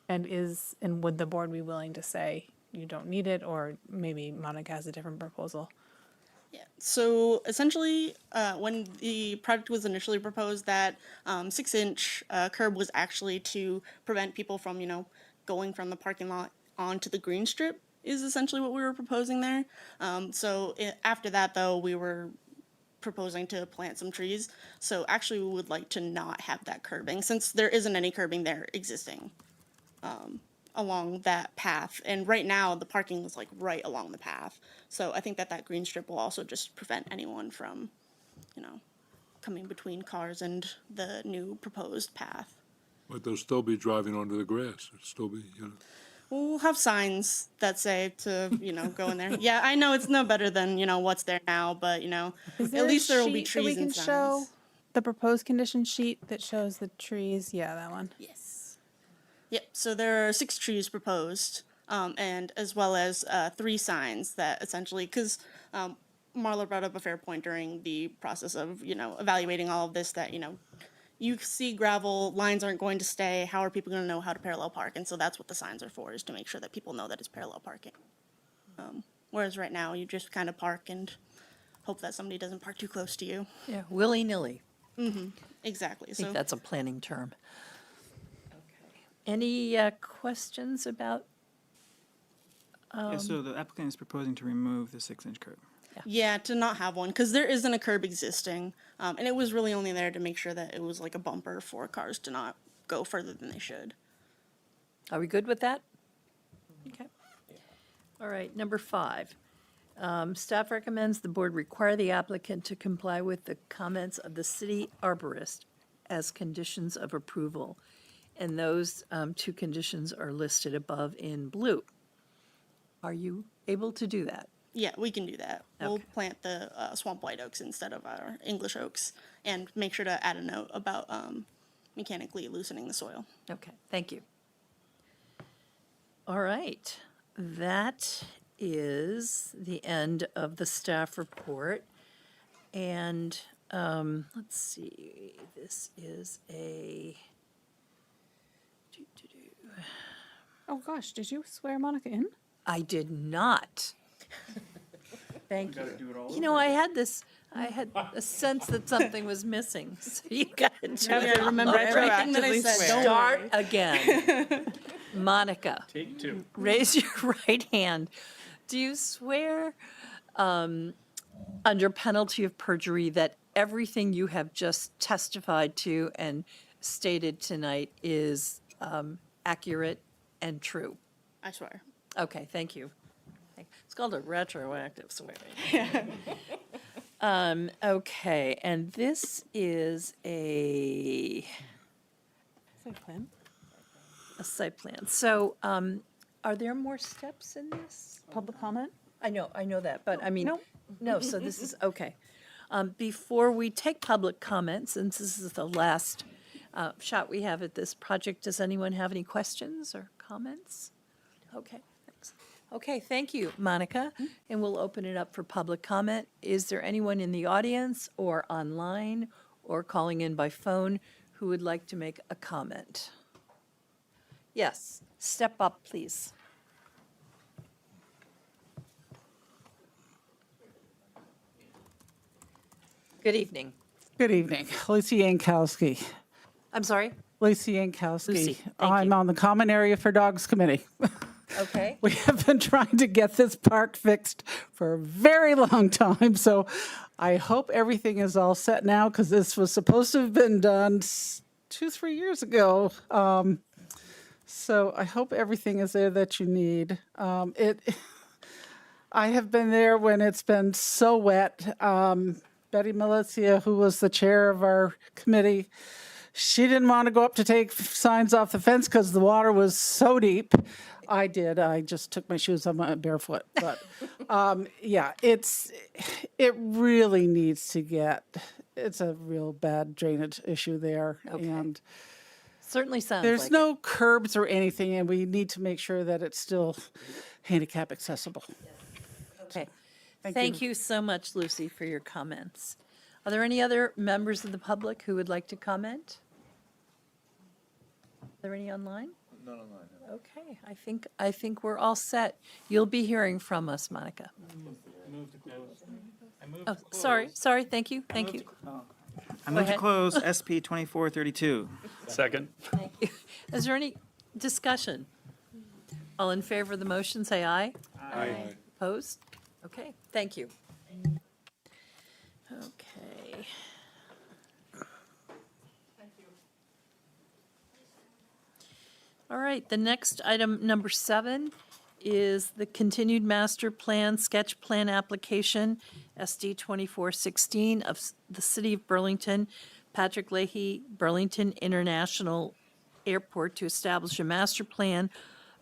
And would the board be willing to say you don't need it, or maybe Monica has a different proposal? Yeah. So essentially, when the project was initially proposed, that 6-inch curb was actually to prevent people from, going from the parking lot onto the green strip, is essentially what we were proposing there. After that, though, we were proposing to plant some trees. So actually, we would like to not have that curbing, since there isn't any curbing there existing along that path. And right now, the parking is like right along the path. So I think that green strip will also just prevent anyone from, coming between cars and the new proposed path. But they'll still be driving onto the grass. It'll still be, We'll have signs that say to, go in there. Yeah, I know it's no better than, what's there now, but, Is at there a least there will be sheet that we trees can and show? signs. The proposed condition sheet that shows the trees, yeah, that one. Yes. Yep, so there are 6 trees proposed, and as well as 3 signs that essentially, because Marla brought up a fair point during the process of, evaluating all of this, that, you see gravel, lines aren't going to stay, how are people going to know how to parallel park? And so that's what the signs are for, is to make sure that people know that it's parallel parking. Whereas right now, you just kind of park and hope that somebody doesn't park too close to you. Yeah, willy-nilly. Exactly, I think so. that's a planning term. Okay. Any questions about? Yeah, so the applicant is proposing to remove the 6-inch curb. Yeah, to not have one, because there isn't a curb existing, and it was really only there to make sure that it was like a bumper for cars to not go further than they should. Are we good with that? Okay. All right, number 5. Staff recommends the board require the applicant to comply with the comments of the city arborist as conditions of approval. And those 2 conditions are listed above in blue. Are you able to do that? Yeah, we can do that. We'll Okay. plant the swamp white oaks instead of our English oaks, and make sure to add a note about mechanically loosening the soil. Okay, thank you. All right, that is the end of the staff report. And let's see, this is a. Oh, gosh, did you swear Monica in? I did not. Thank you. I had a sense that something was missing, so you got to do it. Remember everything that I said. Don't Start worry. again. Monica. Take 2. Raise your right hand. Do you swear, under penalty of perjury, that everything you have just testified to and stated tonight is accurate and true? I swear. Okay, thank you. It's called a retroactive swearing. Okay, and this is a Site plan. site plan. So, are there more steps in this? Public comment? I know that, but I mean, Nope. no, so this is, okay. Before we take public comments, since this is the last shot we have at this project, does anyone have any questions or comments? Okay, thanks. Okay, thank you, Monica, and we'll open it up for public comment. Is there anyone in the audience or online or calling in by phone who would like to make a comment? Yes, step up, please. Good evening. Good evening. Lucy Yankowski. I'm sorry? Lucy Yankowski. Lucy, thank I'm you. on the Common Area for Dogs Committee. Okay. We have been trying to get this park fixed for a very long time, so I hope everything is all set now, because this was supposed to have been done 2-3 years ago. So I hope everything is there that you need. I have been there when it's been so wet. Betty Malizia, who was the chair of our committee, she didn't want to go up to take signs off the fence because the water was so deep. I did. I just took my shoes off, my barefoot. But yeah, it really needs to get. It's a real bad drainage issue there, Okay. and Certainly sounds like there's it. no curbs or anything, and we need to make sure that it's still handicap accessible. Okay. Thank Thank you so much, Lucy, for your comments. Are there any other members of the public who would like to comment? Are there any online? None online. Okay, I think we're all set. You'll be hearing from us, Monica. Oh, sorry, thank you. I move Go to ahead. close SP 2432. Second. Thank you. Is there any discussion? All in favor of the motion, say aye. Aye. Opposed? Okay, thank you. Okay. All right, the next item, number 7, is the continued master plan, sketch plan application, SD 2416 of the City of Burlington, Patrick Leahy, Burlington International Airport to establish a master plan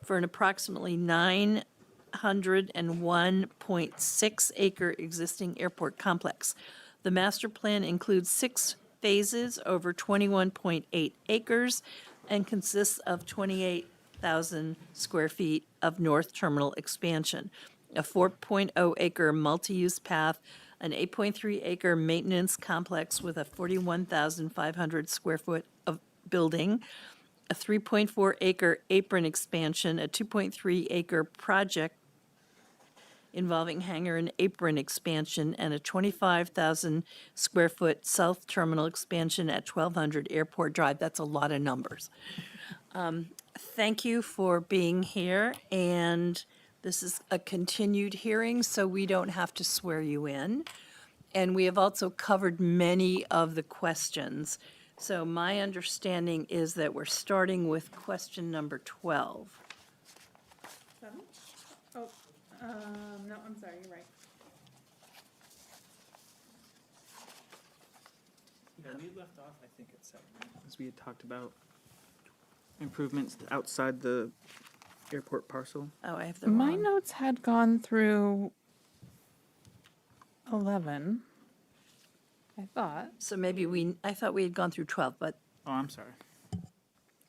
for an approximately 901.6 acre existing airport complex. The master plan includes 6 phases over 21.8 acres and consists of 28,000 square feet of north terminal expansion, a 4.0 acre multi-use path, an 8.3 acre maintenance complex with a 41,500 square foot of building, a 3.4 acre apron expansion, a 2.3 acre project involving hangar and apron expansion, and a 25,000 square foot south terminal expansion at 1200 Airport Drive. That's a lot of numbers. Thank you for being here, and this is a continued hearing, so we don't have to swear you in. And we have also covered many of the questions. So my understanding is that we're starting with question number 12. No, I'm sorry, you're right. Yeah, we left off, I think, at 7, as we had talked about improvements outside the airport parcel. Oh, I have the My wrong. notes had gone through 11, I thought, So maybe I thought we had gone through 12, but Oh, I'm sorry.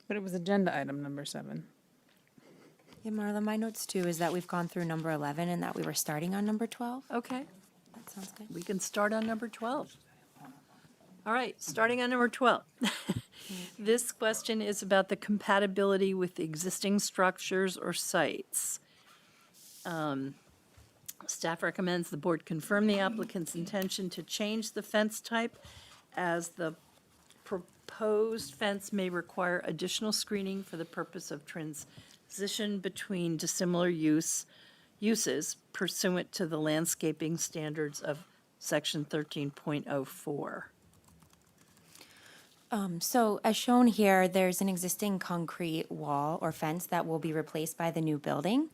but it was agenda item number 7. Yeah, Marla, my notes too is that we've gone through number 11 and that we were starting on number 12. okay, That sounds good. we can start on number 12. All right, starting on number 12. This question is about the compatibility with existing structures or sites. Staff recommends the board confirm the applicant's intention to change the fence type, as the proposed fence may require additional screening for the purpose of transition between dissimilar uses pursuant to the landscaping standards of section 13.04. So as shown here, there's an existing concrete wall or fence that will be replaced by the new building.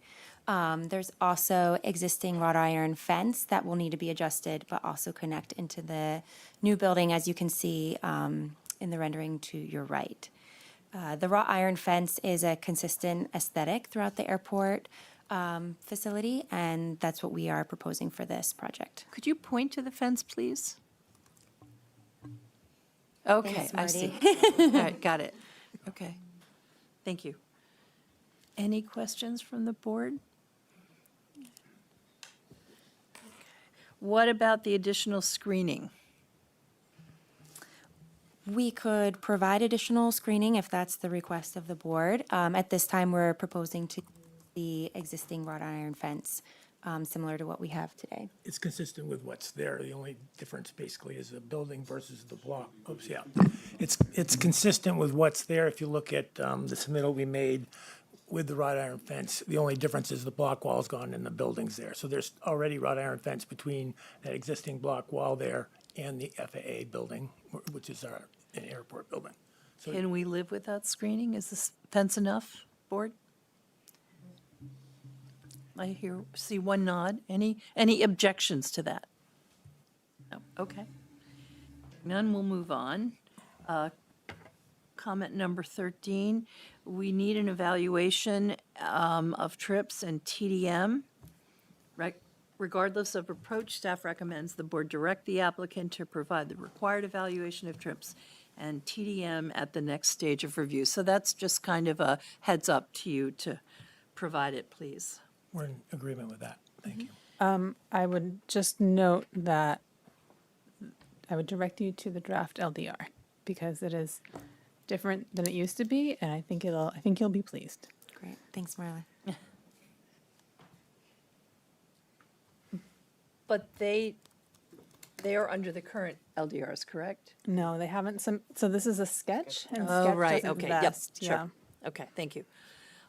There's also existing wrought iron fence that will need to be adjusted, but also connect into the new building, as you can see in the rendering to your right. The wrought iron fence is a consistent aesthetic throughout the airport facility, and that's what we are proposing for this project. Could you point to the fence, please? Okay, Thanks, I see. Marty. All right, got it. Okay, thank you. Any questions from the board? What about the additional screening? We could provide additional screening if that's the request of the board. At this time, we're proposing to use the existing wrought iron fence, similar to what we have today. It's consistent with what's there. The only difference basically is the building versus the block. Oops, yeah. It's consistent with what's there. If you look at the submittal we made with the wrought iron fence, the only difference is the block wall's gone and the building's there. So there's already wrought iron fence between that existing block wall there and the FAA building, which is an airport building. So Can we live without screening? Is this fence enough, board? I see one nod. Any objections to that? No, okay. None, we'll move on. Comment number 13, we need an evaluation of trips and TDM. Regardless of approach, staff recommends the board direct the applicant to provide the required evaluation of trips and TDM at the next stage of review. So that's just kind of a heads up to you to provide it, please. we're in agreement with that. Thank you. I would just note that I would direct you to the draft LDR because it is different than it used to be, and I think you'll be pleased. Great, thanks, Marla. But they They are under the current LDRs, correct? No, they haven't so this is a sketch and Oh, sketch right, doesn't okay, yep, vest, sure. yeah. Okay, thank you.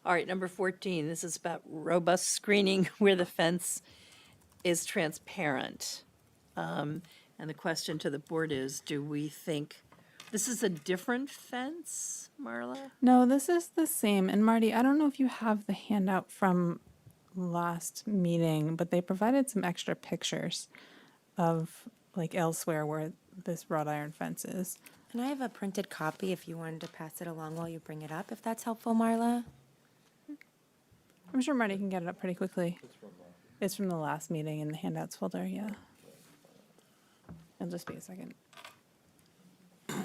All right, number 14, this is about robust screening where the fence is transparent. And the question to the board is, do we think, this is a different fence, Marla? No, this is the same. And Marty, I don't know if you have the handout from last meeting, but they provided some extra pictures of like elsewhere where this wrought iron fence is. And I have a printed copy if you wanted to pass it along while you bring it up, if that's helpful, Marla. I'm sure Marty can get it up pretty quickly. It's from the last meeting in the handouts folder, yeah. It'll just be a second. Can I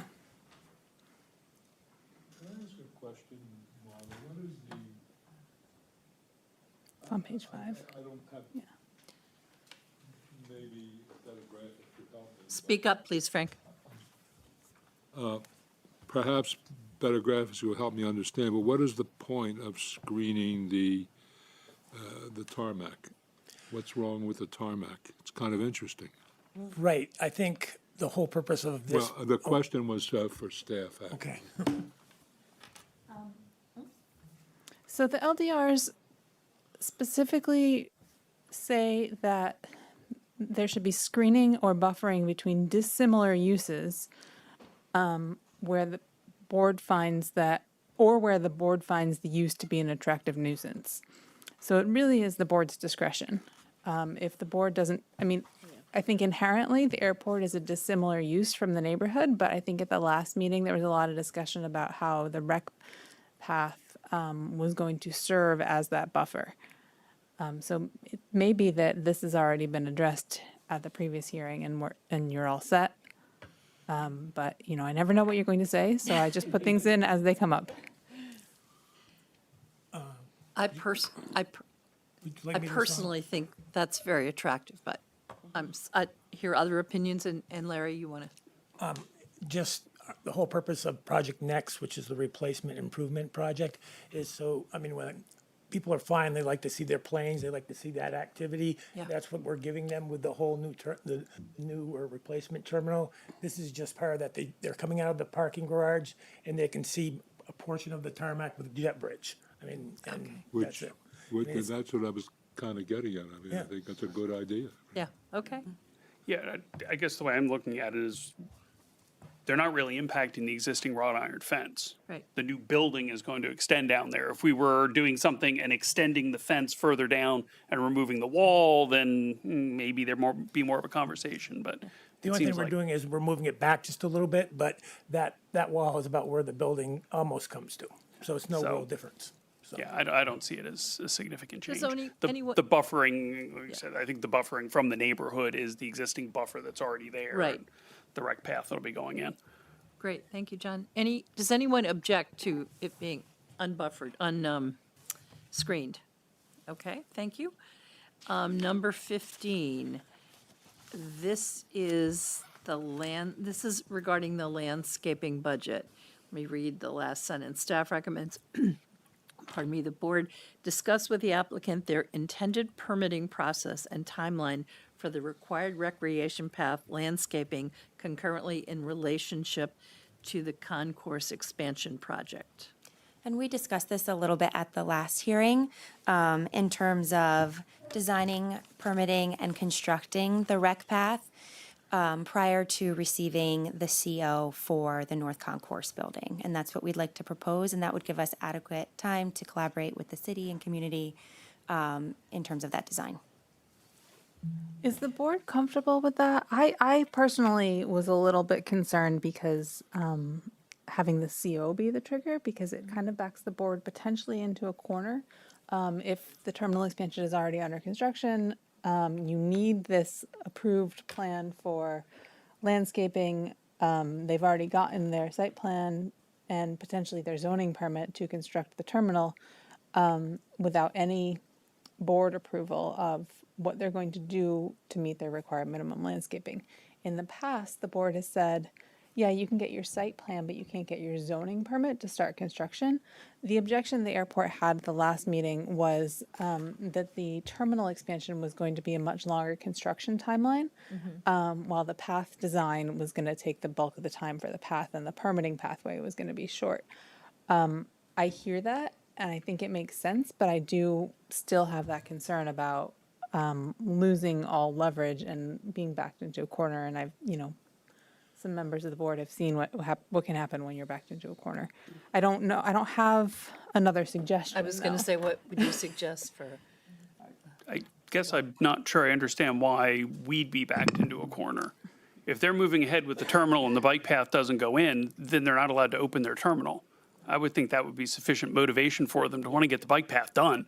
ask a question, Marla? What is the, It's on page 5. I don't have, Yeah. maybe that a graphic could help me. Speak up, please, Frank. Perhaps better graphics will help me understand, but what is the point of screening the tarmac? What's wrong with the tarmac? It's kind of interesting. Right, I think the whole purpose of this. Well, the question was for staff, actually. Okay. So the LDRs specifically say that there should be screening or buffering between dissimilar uses where the board finds that, or where the board finds the use to be an attractive nuisance. So it really is the board's discretion. If the board doesn't, I mean, I think inherently the airport is a dissimilar use from the neighborhood, but I think at the last meeting there was a lot of discussion about how the rec path was going to serve as that buffer. So it may be that this has already been addressed at the previous hearing and you're all set. But, you know, I never know what you're going to say, so I just put things in as they come up. I Would you like I me to respond? personally think that's very attractive, but I hear other opinions, and Larry, you want to? Just the whole purpose of Project Next, which is the replacement improvement project, is so, I mean, when people are flying, they like to see their planes, they like to see that activity. Yeah. That's what we're giving them with the whole the new or replacement terminal. This is just part of that. They're coming out of the parking garage and they can see a portion of the tarmac with a jet bridge. I mean, and that's it. That's what I was kind of getting at. I mean, I Yeah. think that's a good idea. Yeah, okay. Yeah, I guess the way I'm looking at it is they're not really impacting the existing wrought iron fence. Right. The new building is going to extend down there. If we were doing something and extending the fence further down and removing the wall, then maybe be more of a conversation, but The it only thing seems we're like, doing is we're moving it back just a little bit, but that wall is about where the building almost comes to. So it's no So- real difference. So. yeah, I don't see it as a significant change. Does The anyone- the buffering, like you said, I think the buffering from the neighborhood is the existing buffer that's already there. Right. and The rec path that'll be going in. Great, thank you, John. Does anyone object to it being unbuffered, screened? Okay, thank you. Number 15, this is this is regarding the landscaping budget. Let me read the last sentence. Staff recommends, pardon me, the board discuss with the applicant their intended permitting process and timeline for the required recreation path landscaping concurrently in relationship to the concourse expansion project. And we discussed this a little bit at the last hearing in terms of designing, permitting, and constructing the rec path prior to receiving the CO for the North Concourse building. And that's what we'd like to propose, and that would give us adequate time to collaborate with the city and community in terms of that design. Is the board comfortable with that? I personally was a little bit concerned because having the CO be the trigger, because it kind of backs the board potentially into a corner. If the terminal expansion is already under construction, you need this approved plan for landscaping. They've already gotten their site plan and potentially their zoning permit to construct the terminal without any board approval of what they're going to do to meet their required minimum landscaping. In the past, the board has said, Yeah, you can get your site plan, but you can't get your zoning permit to start construction. The objection the airport had at the last meeting was that the terminal expansion was going to be a much longer construction timeline, while the path design was going to take the bulk of the time for the path, and the permitting pathway was going to be short. I hear that, and I think it makes sense, but I do still have that concern about losing all leverage and being backed into a corner. And I've, some members of the board have seen what can happen when you're backed into a corner. I don't know. I don't have another suggestion. I was going to though. say, what would you suggest for? I guess I'm not sure I understand why we'd be backed into a corner. If they're moving ahead with the terminal and the bike path doesn't go in, then they're not allowed to open their terminal. I would think that would be sufficient motivation for them to want to get the bike path done.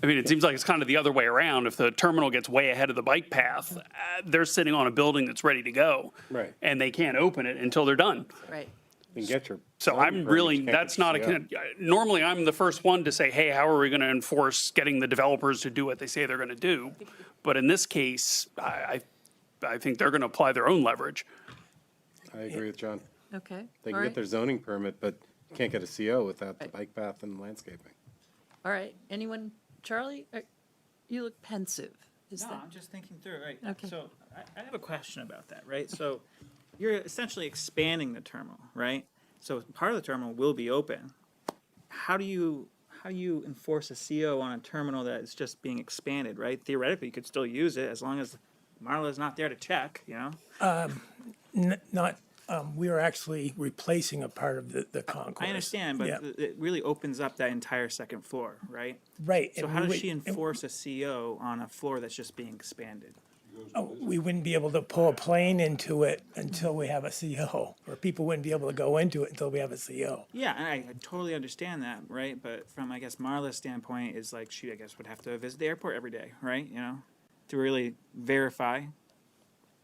I mean, it seems like it's kind of the other way around. If the terminal gets way ahead of the bike path, they're sitting on a building that's ready to go. Right. And they can't open it until they're done. Right. And get your. So zoning I'm permit, really, you can't that's get not your CO. normally I'm the first one to say, hey, how are we going to enforce getting the developers to do what they say they're going to do? But in this case, I think they're going to apply their own leverage. I agree with John. Okay. They All can right. get their zoning permit, but you can't get a CO without the bike path and landscaping. All right. Anyone? Charlie? You look pensive. Is No, that? I'm just thinking through, right? Okay. So I have a question about that, right? So you're essentially expanding the terminal, right? So part of the terminal will be open. How do you enforce a CO on a terminal that is just being expanded, right? Theoretically, you could still use it as long as Marla's not there to check, We are actually replacing a part of the concourse. I understand, but Yeah. it really opens up that entire second floor, right? Right. So and how we does would- she enforce a CO on a floor that's just being expanded? We wouldn't be able to pull a plane into it until we have a CO, or people wouldn't be able to go into it until we have a CO. Yeah, and I totally understand that, right? But from, I guess, Marla's standpoint is like she, I guess, would have to visit the airport every day, right? To really verify,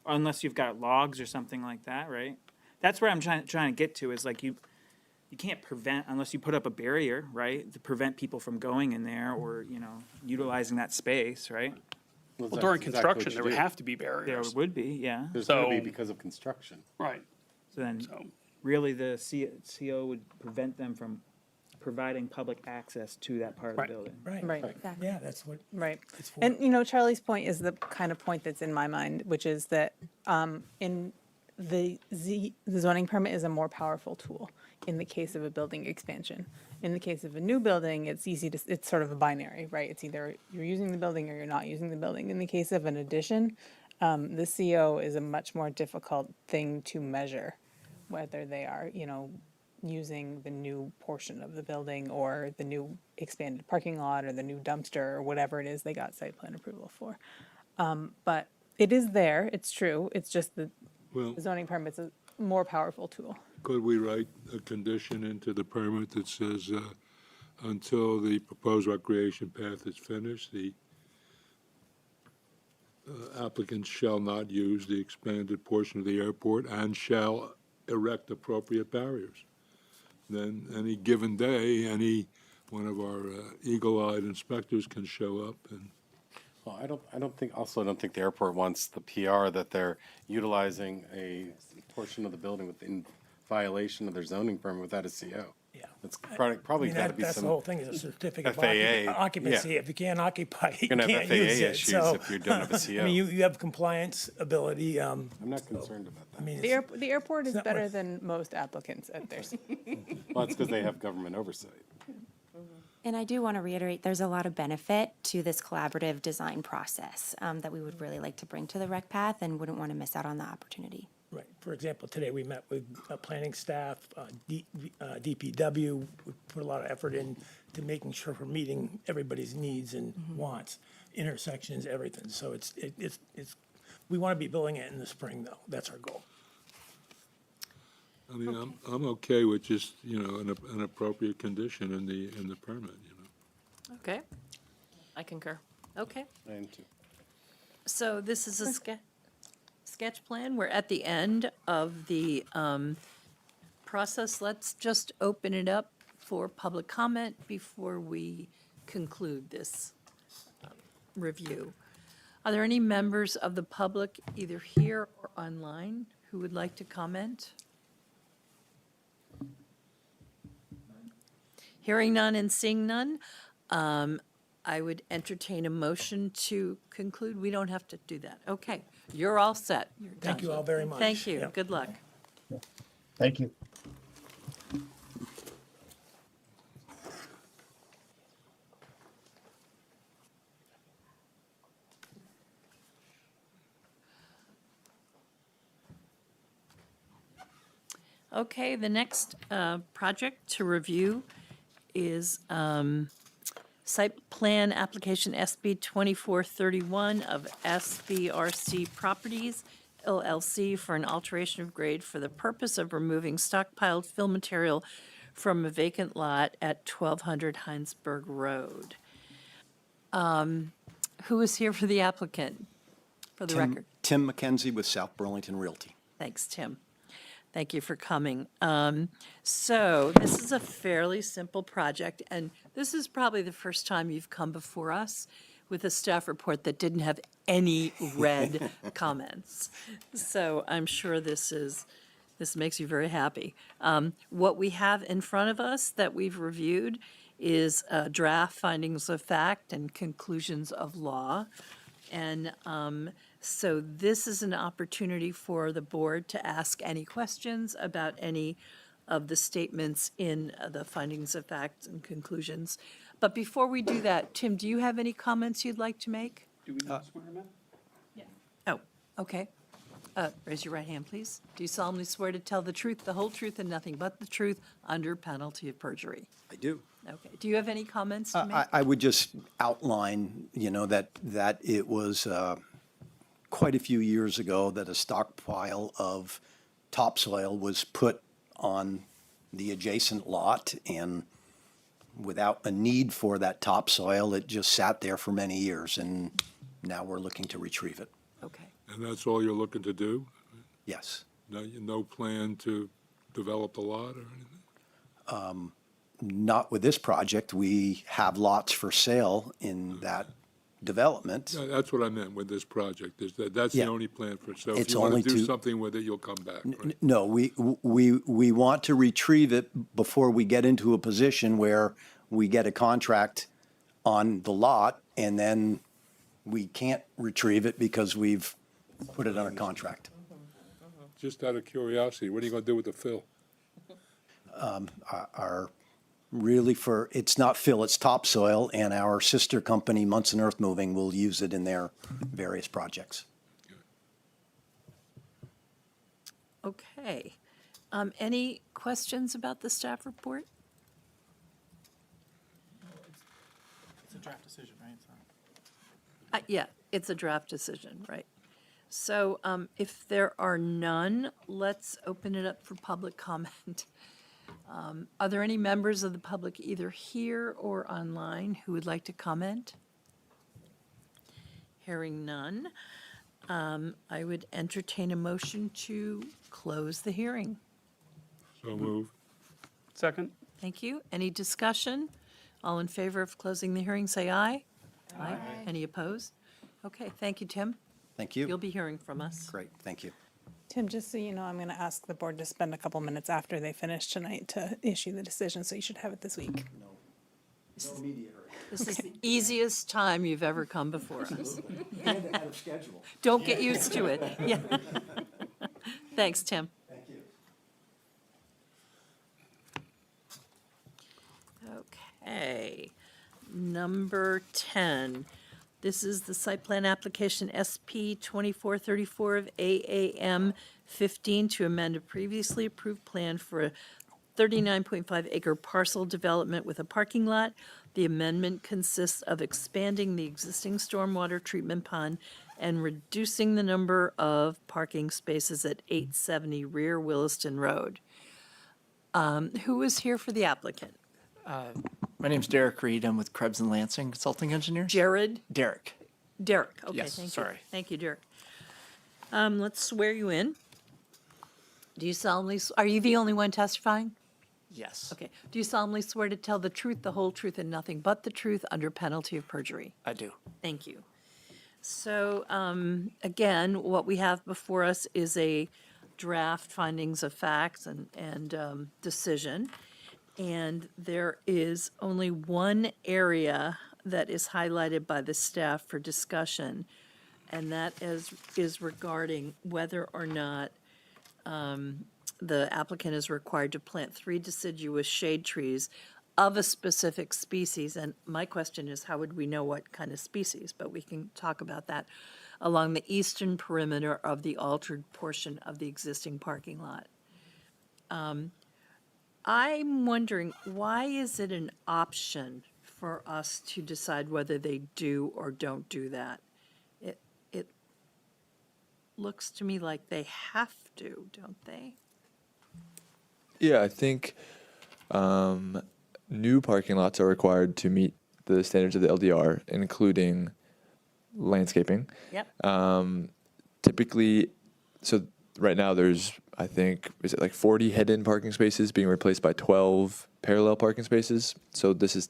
unless you've got logs or something like that, right? That's where I'm trying to get to is like you can't prevent, unless you put up a barrier, right? To prevent people from going in there or, utilizing that space, right? Well, that's during exactly construction, what there you would do. have to be There barriers. would be, yeah. There's going to be So- because of construction. Right. So then So, really the CO would prevent them from providing public access to that part of Right. the building. Right. Exactly. Yeah, that's what Right. it's for. And, Charlie's point is the kind of point that's in my mind, which is that in the zoning permit is a more powerful tool in the case of a building expansion. In the case of a new building, it's it's sort of a binary, right? It's either you're using the building or you're not using the building. In the case of an addition, the CO is a much more difficult thing to measure, whether they are, using the new portion of the building or the new expanded parking lot or the new dumpster or whatever it is they got site plan approval for. But it is there, it's true, it's just that Well, the zoning permit's a more powerful tool. could we write a condition into the permit that says, until the proposed recreation path is finished, the applicants shall not use the expanded portion of the airport and shall erect appropriate barriers? Then any given day, any one of our eagle-eyed inspectors can show up and Well, I don't think the airport wants the PR that they're utilizing a portion of the building within violation of their zoning permit without a CO. Yeah. It's probably got to be That's the some, whole thing, is a certificate of FAA, occupancy. yeah. If you can't occupy, you You're gonna have can't FAA use it, issues so. if you don't have a CO. I mean, you have compliance ability, I'm not concerned about I that. mean, The airport is not better worth- than most applicants at their, Well, it's because they have government oversight. And I do want to reiterate, there's a lot of benefit to this collaborative design process that we would really like to bring to the rec path and wouldn't want to miss out on the opportunity. right, for example, today we met with planning staff, DPW, we put a lot of effort in to making sure we're meeting everybody's needs and wants, intersections, everything, so it's, we want to be building it in the spring, though, that's our goal. I mean, I'm okay with just, an appropriate condition in the permit, Okay. I concur. Okay. And to- So this is a sketch plan. We're at the end of the process. Let's just open it up for public comment before we conclude this review. Are there any members of the public, either here or online, who who would like to comment? Hearing none and seeing none, I would entertain a motion to conclude. We don't have to do that. Okay, you're all set. You're Thank done. you all very much. Thank you. Yep. Good luck. Thank you. Okay, the next project to review is site plan application SB 2431 of SBRC Properties LLC for an alteration of grade for the purpose of removing stockpiled fill material from a vacant lot at 1200 Hinesburg Road. Who is here for the applicant, for the record? Tim McKenzie with South Burlington Realty. Thanks, Tim. Thank you for coming. So this is a fairly simple project, and this is probably the first time you've come before us with a staff report that didn't have any red comments. So I'm sure this makes you very happy. What we have in front of us that we've reviewed is draft findings of fact and conclusions of law. And so this is an opportunity for the board to ask any questions about any of the statements in the findings of facts and conclusions. But before we do that, Tim, do you have any comments you'd like to make? Do we need to swear him in? Oh, okay. Raise your right hand, please. Do you solemnly swear to tell the truth, the whole truth, and nothing but the truth under penalty of perjury? I do. Okay. Do you have any comments to make? I would just outline, that it was quite a few years ago that a stockpile of topsoil was put on the adjacent lot, and without a need for that topsoil, it just sat there for many years, and now we're looking to retrieve it. Okay. And that's all you're looking to do? Yes. No plan to develop the lot or anything? Not with this project. We have lots for sale in that development. No, that's what I meant with this project, is that's the Yeah. only plan for it. So if It's you want only to do to- something with it, you'll come back, right? No, we want to retrieve it before we get into a position where we get a contract on the lot and then we can't retrieve it because we've put it under contract. Just out of curiosity, what are you going to do with the fill? It's not fill, it's topsoil, and our sister company, Munson Earth Moving, will use it in their various projects. Okay. Any questions about the staff report? It's a draft decision, right? Yeah, it's a draft decision, right? So if there are none, let's open it up for public comment. Are there any members of the public, either here or online, who would like to comment? Hearing none, I would entertain a motion to close the hearing. So move. Second? Thank you. Any discussion? All in favor of closing the hearing, say aye. Aye. Any opposed? Okay, thank you, Tim. Thank You'll you. be hearing from us. Great, thank you. Tim, just so you know, I'm going to ask the board to spend a couple minutes after they finish tonight to issue the decision, so you should have it this week. This is the easiest time you've ever come before us. Don't get used to it. Yeah. Thanks, Tim. Thank you. Okay. Number 10. This is the site plan application SP 2434 of AAM 15 to amend a previously approved plan for a 39.5 acre parcel development with a parking lot. The amendment consists of expanding the existing stormwater treatment pond and reducing the number of parking spaces at 870 Rear Williston Road. Who is here for the applicant? My name's Derek Reed. I'm with Krebs and Lansing Consulting Engineers. Jared? Derek. Derek, okay, Yes, thank you. sorry. Thank you, Derek. Let's swear you in. Do you solemnly, are you the only one testifying? Yes. Okay. Do you solemnly swear to tell the truth, the whole truth, and nothing but the truth under penalty of perjury? I do. Thank you. So, again, what we have before us is a draft findings of facts and decision. And there is only one area that is highlighted by the staff for discussion, and that is regarding whether or not the applicant is required to plant 3 deciduous shade trees of a specific species. And my question is, how would we know what kind of species? But we can talk about that along the eastern perimeter of the altered portion of the existing parking lot. I'm wondering, why is it an option for us to decide whether they do or don't do that? It looks to me like they have to, don't they? Yeah, I think new parking lots are required to meet the standards of the LDR, including landscaping. Yep. Typically, so right now there's, I think, is it like 40 head-in parking spaces being replaced by 12 parallel parking spaces? So this is,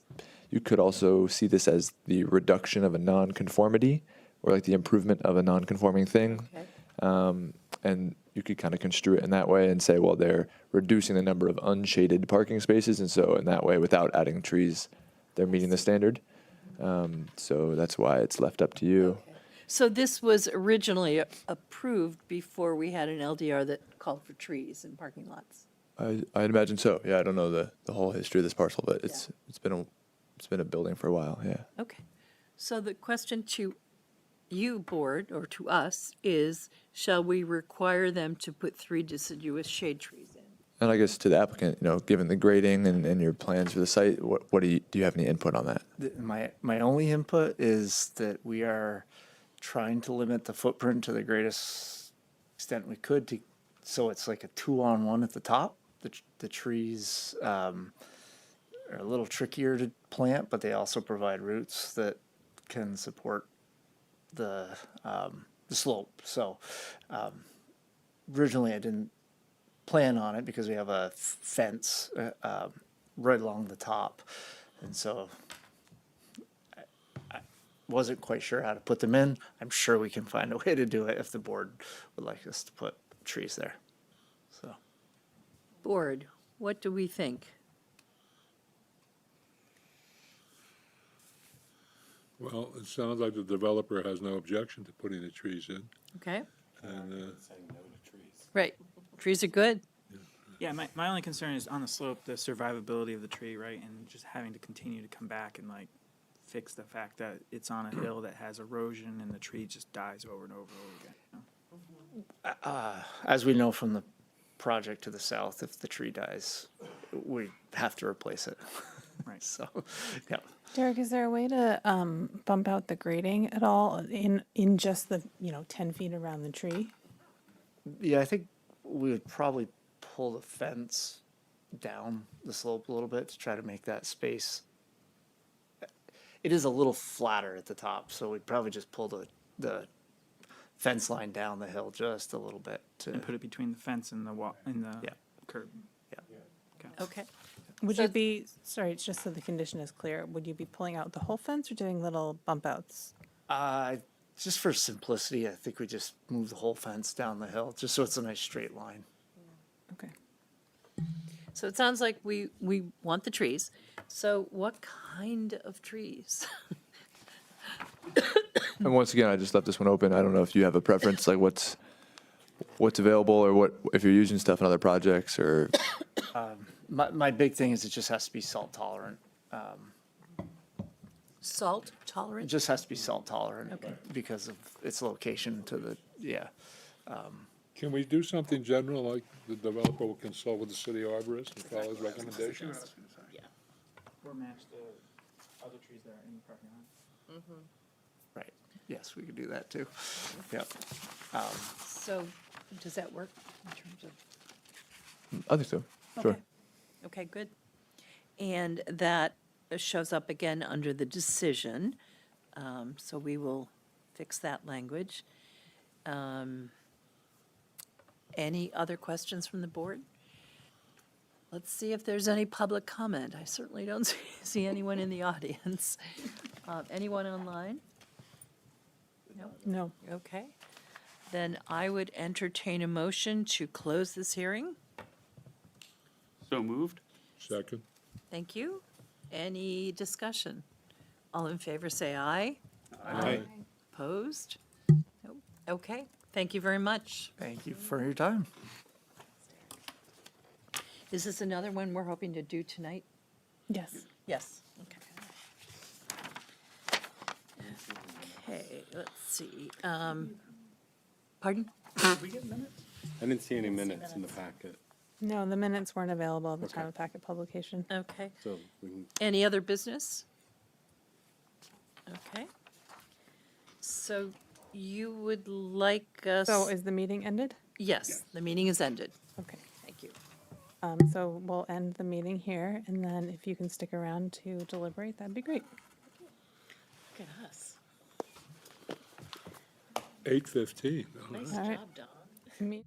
you could also see this as the reduction of a non-conformity or like the improvement of a non-conforming thing. Okay. And you could kind of construe it in that way and say, well, they're reducing the number of unshaded parking spaces. And so in that way, without adding trees, they're meeting the standard. So that's why it's left up to you. So this was originally approved before we had an LDR that called for trees in parking lots? I'd imagine so. Yeah, I don't know the whole history of this parcel, but it's been a building for a while. Yeah. Okay. So the question to you, board, or to us, is shall we require them to put 3 deciduous shade trees in? And I guess to the applicant, given the grading and your plans for the site, what do you have any input on that? My only input is that we are trying to limit the footprint to the greatest extent we could so it's like a 2-on-1 at the top. The trees are a little trickier to plant, but they also provide roots that can support the slope. So originally I didn't plan on it because we have a fence right along the top, and so I wasn't quite sure how to put them in. I'm sure we can find a way to do it if the board would like us to put trees there. So Board, what do we think? Well, it sounds like the developer has no objection to putting the trees in, Okay? and, Right. Trees are good. Yeah, my only concern is on the slope, the survivability of the tree, right? And just having to continue to come back and like fix the fact that it's on a hill that has erosion and the tree just dies over and over and over again. as we know from the project to the south, if the tree dies, we have to replace it. Right. So, yeah. Derek, is there a way to bump out the grading at all in just the 10 feet around the tree? Yeah, I think we would probably pull the fence down the slope a little bit to try to make that space. It is a little flatter at the top, so we'd probably just pull the fence line down the hill just a little bit to And put it between the fence and the wall and the Yeah. curb. Okay. Would you be, sorry, it's just so the condition is clear, would you be pulling out the whole fence or doing little bump outs? just for simplicity, I think we just move the whole fence down the hill, just so it's a nice straight line. Okay. So it sounds like we want the trees. So what kind of trees? And once again, I just left this one open. I don't know if you have a preference, like what's available, or what if you're using stuff in other projects, or My big thing is it just has to be salt tolerant. Salt It tolerant? just has to be salt tolerant Okay. because of its location to the, yeah. can we do something general, like the developer will consult with the city arborist and follow his recommendations? Or match the other trees that are in the parking lot. Right. Yes, we could do that too. Yep. So does that work in terms of? I think so. Sure. Okay. Okay, good. And that shows up again under the decision. So we will fix that language. Any other questions from the board? Let's see if there's any public comment. I certainly don't see anyone in the audience. Anyone online? No? No. Okay. Then I would entertain a motion to close this hearing. So moved? Second. Thank you. Any discussion? All in favor, say aye. Aye. Opposed? Nope. Okay, thank you very much. Thank you for your time. Is this another one we're hoping to do tonight? Yes. Yes. Okay. Okay, let's see. Pardon? I didn't see any minutes in the packet, No, the minutes weren't available at the time of packet publication. Okay. so we can, Any other business? Okay. So you would like us? So is the meeting ended? Yes, the meeting is ended. Okay. Thank you. So we'll end the meeting here, and then if you can stick around to deliberate, that'd be great. Look at us. 8:15. All right. Job done. Me-